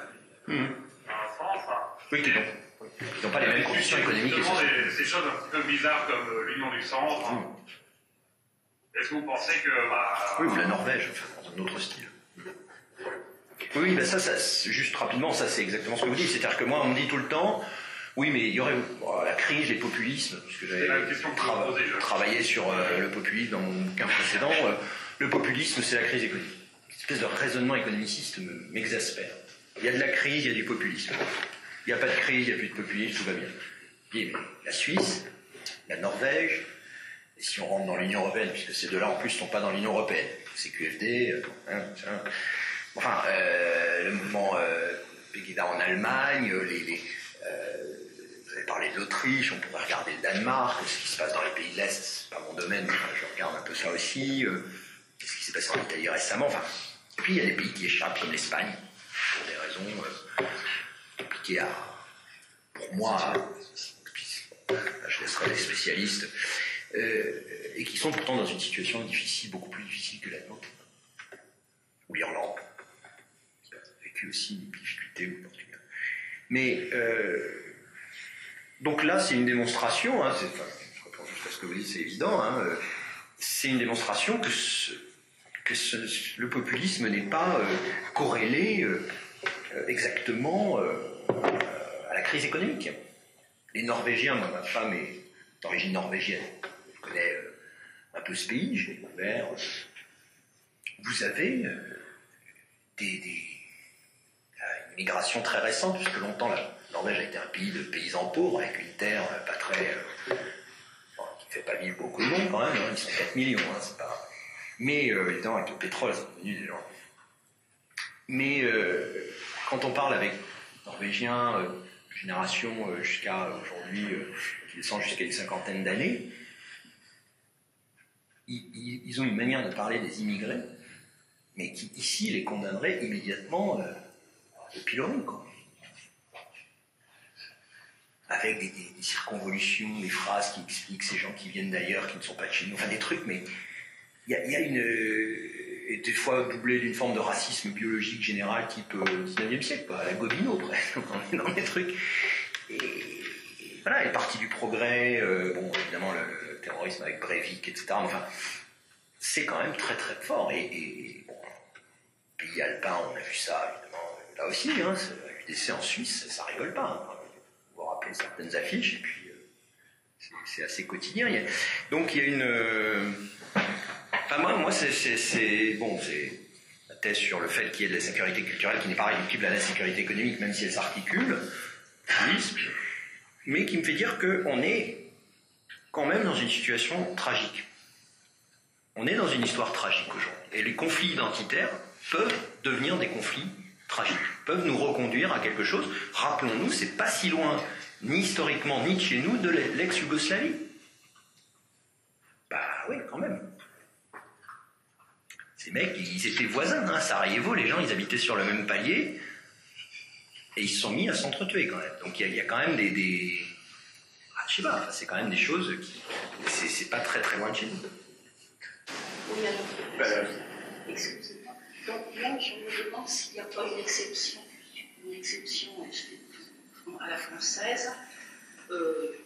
dans un sens. Oui, c'est bon. Ils n'ont pas les mêmes conditions économiques. Ces choses un petit peu bizarres comme l'Union du Centre. Est-ce que vous pensez que... Oui, ou la Norvège, enfin, dans un autre style. Oui, ben ça, juste rapidement, ça c'est exactement ce que vous dites. C'est-à-dire que moi, on me dit tout le temps, oui, mais il y aurait la crise, les populismes, puisque j'avais travaillé sur le populisme dans mon bouquin précédent. Le populisme, c'est la crise économique. Cette espèce de raisonnement économiciste m'exaspère. Il y a de la crise, il y a du populisme. Il n'y a pas de crise, il n'y a plus de populisme, tout va bien. Et la Suisse, la Norvège, et si on rentre dans l'Union européenne, puisque ces deux-là en plus ne sont pas dans l'Union européenne, c'est QFD, enfin, le mouvement Pegida en Allemagne, vous avez parlé de l'Autriche, on pourrait regarder le Danemark, ce qui se passe dans les pays de l'Est, c'est pas mon domaine, mais je regarde un peu ça aussi, qu'est-ce qui s'est passé en Italie récemment, enfin, et puis il y a des pays qui échappent, comme l'Espagne, pour des raisons compliquées pour moi, je laisserai les spécialistes, et qui sont pourtant dans une situation difficile, beaucoup plus difficile que la nôtre, ou l'Irlande, qui a vécu aussi des difficultés au Portugal. Mais, donc là, c'est une démonstration, je reprends juste à ce que vous dites, c'est évident, c'est une démonstration que le populisme n'est pas corrélé exactement à la crise économique. Les Norvégiens, moi ma femme est d'origine norvégienne, je connais un peu ce pays, je l'ai découvert. Vous avez une migration très récente, puisque longtemps la Norvège a été un pays de paysans pauvres, avec une terre pas très... qui ne fait pas vivre beaucoup de monde quand même, ils sont 4 millions, c'est pas... Mais évidemment avec le pétrole, c'est devenu des gens Mais quand on parle avec Norvégiens, génération jusqu'à aujourd'hui, qui descend jusqu'à une cinquantaine d'années, ils ont une manière de parler des immigrés, mais qui ici les condamnerait immédiatement au pilori, quoi. Avec des circonvolutions, des phrases qui expliquent ces gens qui viennent d'ailleurs, qui ne sont pas de chez nous, enfin des trucs, mais il y a une... et des fois doublé d'une forme de racisme biologique général type 19e siècle, quoi, à la Gobineau presque, dans les trucs. Et voilà, les partis du progrès, bon, évidemment le terrorisme avec Breivik, etc. Enfin, c'est quand même très très fort. Et bon, pays alpin, on a vu ça, évidemment, là aussi, hein, l'UDC en Suisse, ça rigole pas. Hein. Vous vous rappelez certaines affiches, et puis c'est assez quotidien. Donc il y a une... Enfin, moi c'est bon, c'est la thèse sur le fait qu'il y ait de la sécurité culturelle qui n'est pas réductible à la sécurité économique, même si elle s'articule, mais qui me fait dire qu'on est quand même dans une situation tragique. On est dans une histoire tragique aujourd'hui. Et les conflits identitaires peuvent devenir des conflits tragiques, peuvent nous reconduire à quelque chose. Rappelons-nous, c'est pas si loin, ni historiquement, ni de chez nous, de l'ex-Yougoslavie. Bah oui, quand même. Ces mecs, ils étaient voisins, hein. Sarajevo, les gens, ils habitaient sur le même palier, et ils se sont mis à s'entretuer quand même. Donc il y a quand même ah, je sais pas, c'est quand même des choses qui... C'est pas très très loin de chez nous. Oui, alors, excusez-moi. Donc là, je me demande s'il n'y a pas une exception à la française,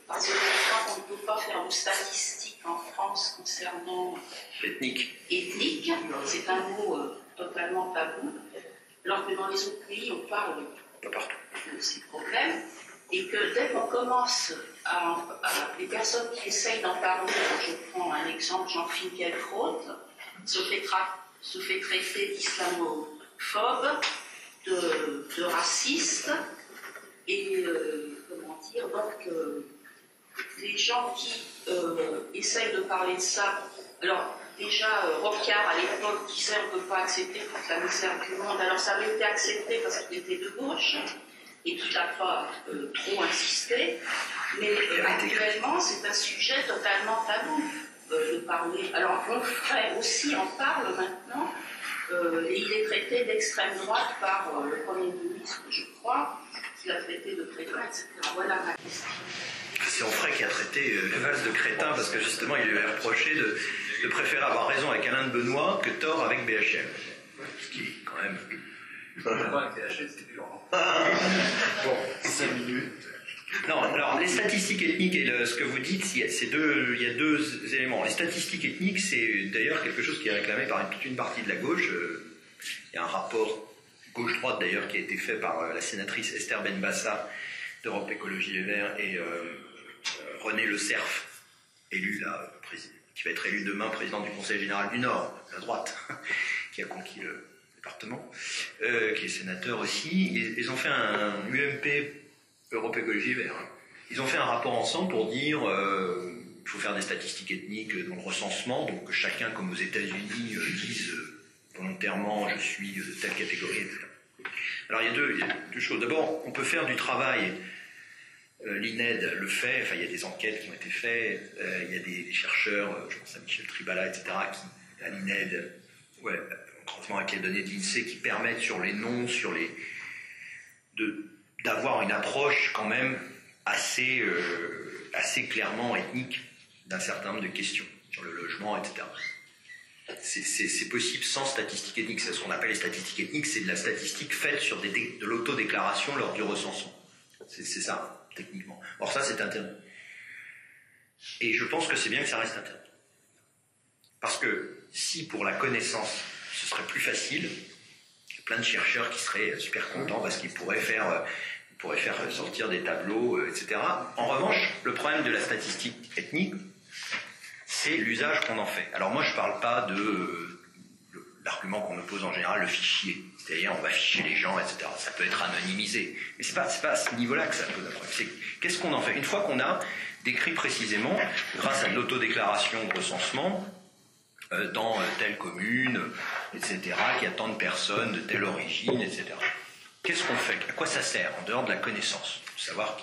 parce que je crois qu'on ne peut pas faire de statistiques en France concernant Ethnique. C'est un mot totalement tabou, alors que dans les autres pays, on parle de ces problèmes, et que dès qu'on commence à les personnes qui essayent d'en parler, je prends un exemple, Jean Finkielkraut, se fait traiter d'islamophobe, de raciste, et comment dire, donc les gens qui essayent de parler de ça, alors déjà Rocard à l'époque disait on ne peut pas accepter toute la misère du monde, alors ça avait été accepté parce qu'il était de gauche, et qu'il n'a pas trop insisté, mais actuellement c'est un sujet totalement tabou de parler. Alors Onfray aussi en parle maintenant, et il est traité d'extrême droite par le Premier ministre, je crois, qu'il a traité de crétin, etc. Voilà ma question. C'est Onfray qui a traité Valls de crétin parce que justement il lui avait reproché de préférer avoir raison avec Alain de Benoît que tort avec BHL. Ce qui est quand même... Avec BHL, c'est dur. Bon, 5 minutes. Non, alors les statistiques ethniques et ce que vous dites, il y a deux éléments. Les statistiques ethniques, c'est d'ailleurs quelque chose qui est réclamé par toute une partie de la gauche. Il y a un rapport gauche-droite d'ailleurs qui a été fait par la sénatrice Esther Benbassa d'Europe Écologie Les Verts et René Le Cerf, élu là, qui va être élu demain président du Conseil général du Nord, la droite, qui a conquis le département, qui est sénateur aussi. Ils ont fait un UMP Europe Écologie Les Verts. Ils ont fait un rapport ensemble pour dire il faut faire des statistiques ethniques dans le recensement, donc que chacun, comme aux États-Unis, dise volontairement je suis de telle catégorie, etc. Alors il y a deux choses. D'abord, on peut faire du travail. L'INED le fait, enfin il y a des enquêtes qui ont été faites, il y a des chercheurs, je pense à Michel Tribala, etc., qui, à l'INED, en avec les données de l'INSEE, qui permettent sur les noms, d'avoir une approche quand même assez clairement ethnique d'un certain nombre de questions sur le logement, etc. C'est possible sans statistiques ethniques. C'est ce qu'on appelle les statistiques ethniques, c'est de la statistique faite sur de l'autodéclaration lors du recensement. C'est ça, techniquement. Or ça, c'est interdit. Et je pense que c'est bien que ça reste interdit. Parce que si pour la connaissance, ce serait plus facile, il y a plein de chercheurs qui seraient super contents parce qu'ils pourraient faire sortir des tableaux, etc. En revanche, le problème de la statistique ethnique, c'est l'usage qu'on en fait. Alors moi, je ne parle pas de l'argument qu'on oppose en général, le fichier. C'est-à-dire, on va ficher les gens, etc. Ça peut être anonymisé. Mais c'est pas à ce niveau-là que ça pose un problème. C'est qu'est-ce qu'on en fait? Une fois qu'on a décrit précisément, grâce à de l'autodéclaration de recensement, dans telle commune, etc., qu'il y a tant de personnes de telle origine, etc. Qu'est-ce qu'on fait? À quoi ça sert, en dehors de la connaissance? Faut savoir que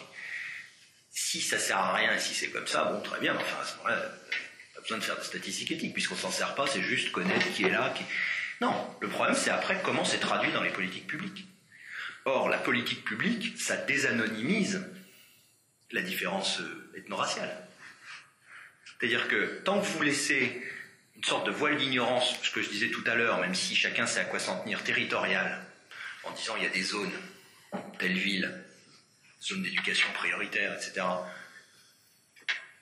si ça sert à rien et si c'est comme ça, bon, très bien, enfin, à ce moment-là, pas besoin de faire des statistiques éthiques, puisqu'on s'en sert pas, c'est juste connaître qui est là, qui... Non, le problème, c'est après comment c'est traduit dans les politiques publiques. Or, la politique publique, ça désanonymise la différence ethno-raciale. C'est-à-dire que tant que vous laissez une sorte de voile d'ignorance, ce que je disais tout à l'heure, même si chacun sait à quoi s'en tenir, territorial, en disant il y a des zones, telle ville, zone d'éducation prioritaire, etc.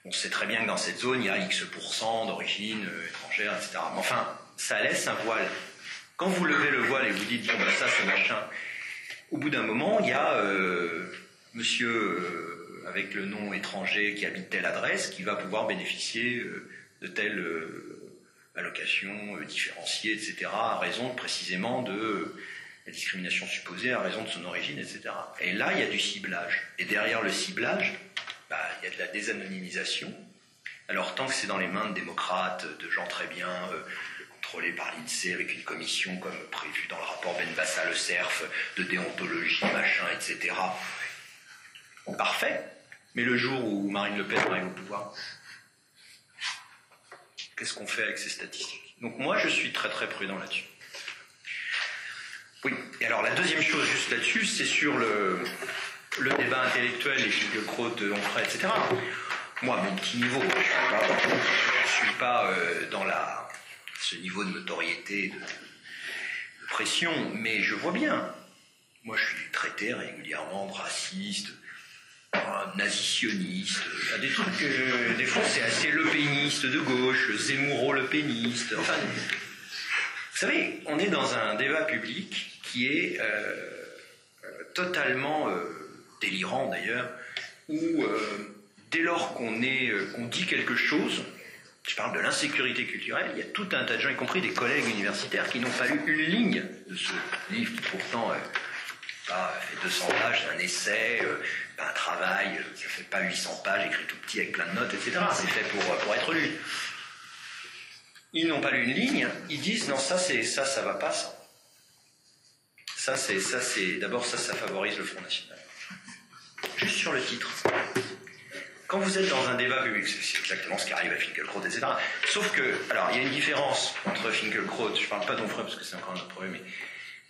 On sait très bien que dans cette zone, il y a X% d'origine étrangère, etc. Mais enfin, ça laisse un voile. Quand vous levez le voile et vous dites, bon ben ça c'est machin, au bout d'un moment, il y a monsieur avec le nom étranger qui habite telle adresse qui va pouvoir bénéficier de telle allocation différenciée, etc., à raison précisément de la discrimination supposée, à raison de son origine, etc. Et là, il y a du ciblage. Et derrière le ciblage, il y a de la désanonymisation. Alors, tant que c'est dans les mains de démocrates, de gens très bien contrôlés par l'INSEE avec une commission comme prévu dans le rapport Benbassa Le Cerf, de déontologie, machin, etc., parfait. Mais le jour où Marine Le Pen arrive au pouvoir, qu'est-ce qu'on fait avec ces statistiques? Donc moi, je suis très très prudent là-dessus. Oui, et alors la deuxième chose juste là-dessus, c'est sur le débat intellectuel, les Finkielkraut, Onfray, etc. Moi, mon petit niveau, je ne suis pas dans ce niveau de notoriété, de pression, mais je vois bien. Moi, je suis traité régulièrement de raciste, nazitionniste, des trucs, des fois c'est assez lepéniste de gauche, Zemmouro-lepéniste, enfin, vous savez, on est dans un débat public qui est totalement délirant d'ailleurs, où dès lors qu'on dit quelque chose, je parle de l'insécurité culturelle, il y a tout un tas de gens, y compris des collègues universitaires, qui n'ont pas lu une ligne de ce livre qui pourtant fait 200 pages, c'est un essai, un travail, ça fait pas 800 pages, écrit tout petit avec plein de notes, etc. C'est fait pour être lu. Ils n'ont pas lu une ligne, ils disent non, ça va pas, ça. D'abord ça favorise le Front National. Juste sur le titre. Quand vous êtes dans un débat public, c'est exactement ce qui arrive à Finkielkraut, etc. Sauf que, alors il y a une différence entre Finkielkraut, je parle pas d'Onfray parce que c'est encore un autre problème,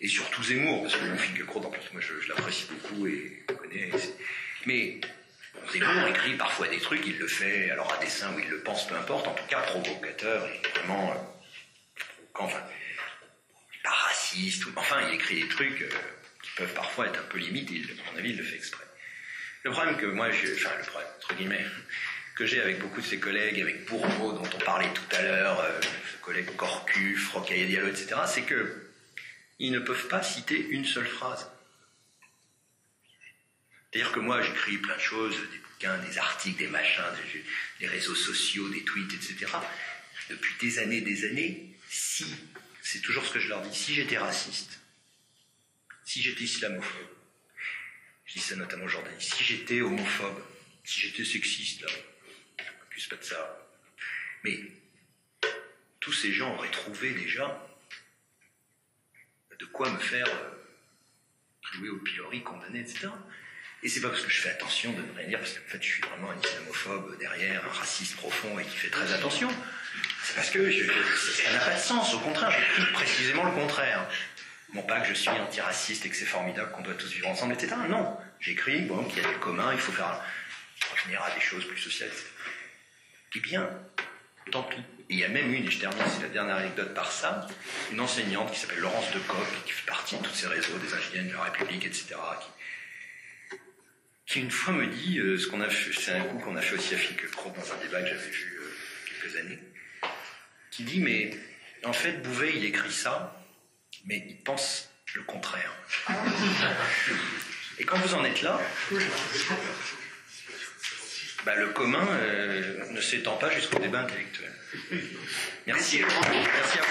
et surtout Zemmour, parce que Finkielkraut, en plus, moi je l'apprécie beaucoup et je connais. Mais Zemmour écrit parfois des trucs, il le fait alors à dessein ou il le pense, peu importe, en tout cas provocateur et vraiment enfin, pas raciste, enfin il écrit des trucs qui peuvent parfois être un peu limites, et à mon avis il le fait exprès. Le problème que moi, le problème, entre guillemets, que j'ai avec beaucoup de ses collègues, avec Bourbeau, dont on parlait tout à l'heure, ce collègue Corcuf, Rocaille Diallo, etc., c'est que ils ne peuvent pas citer une seule phrase. C'est-à-dire que moi, j'écris plein de choses, des bouquins, des articles, des machins, des réseaux sociaux, des tweets, etc. Depuis des années, si, c'est toujours ce que je leur dis, si j'étais raciste, si j'étais islamophobe, je dis ça notamment aux journalistes, si j'étais homophobe, si j'étais sexiste, là, je ne m'accuse pas de ça, mais tous ces gens auraient trouvé déjà de quoi me faire jouer au pilori, condamner, etc. Et c'est pas parce que je fais attention de ne rien dire, parce qu'en fait je suis vraiment un islamophobe derrière, un raciste profond et qui fait très attention. C'est parce que ça n'a pas de sens, au contraire, j'écris précisément le contraire. Non pas que je suis antiraciste et que c'est formidable qu'on doit tous vivre ensemble, etc. Non, j'écris qu'il y a du commun, il faut revenir à des choses plus sociales, etc. Eh bien, tant pis. Et il y a même une, et je termine, c'est la dernière anecdote par ça, une enseignante qui s'appelle Laurence Decoq, qui fait partie de tous ces réseaux des ingénieurs de la République, etc., qui une fois me dit, ce qu'on a fait, c'est un coup qu'on a fait aussi à Finkielkraut dans un débat que j'avais vu quelques années, qui dit, mais en fait, Bouvet, il écrit ça, mais il pense le contraire. Et quand vous en êtes là, le commun ne s'étend pas jusqu'au débat intellectuel. Merci. Merci à vous.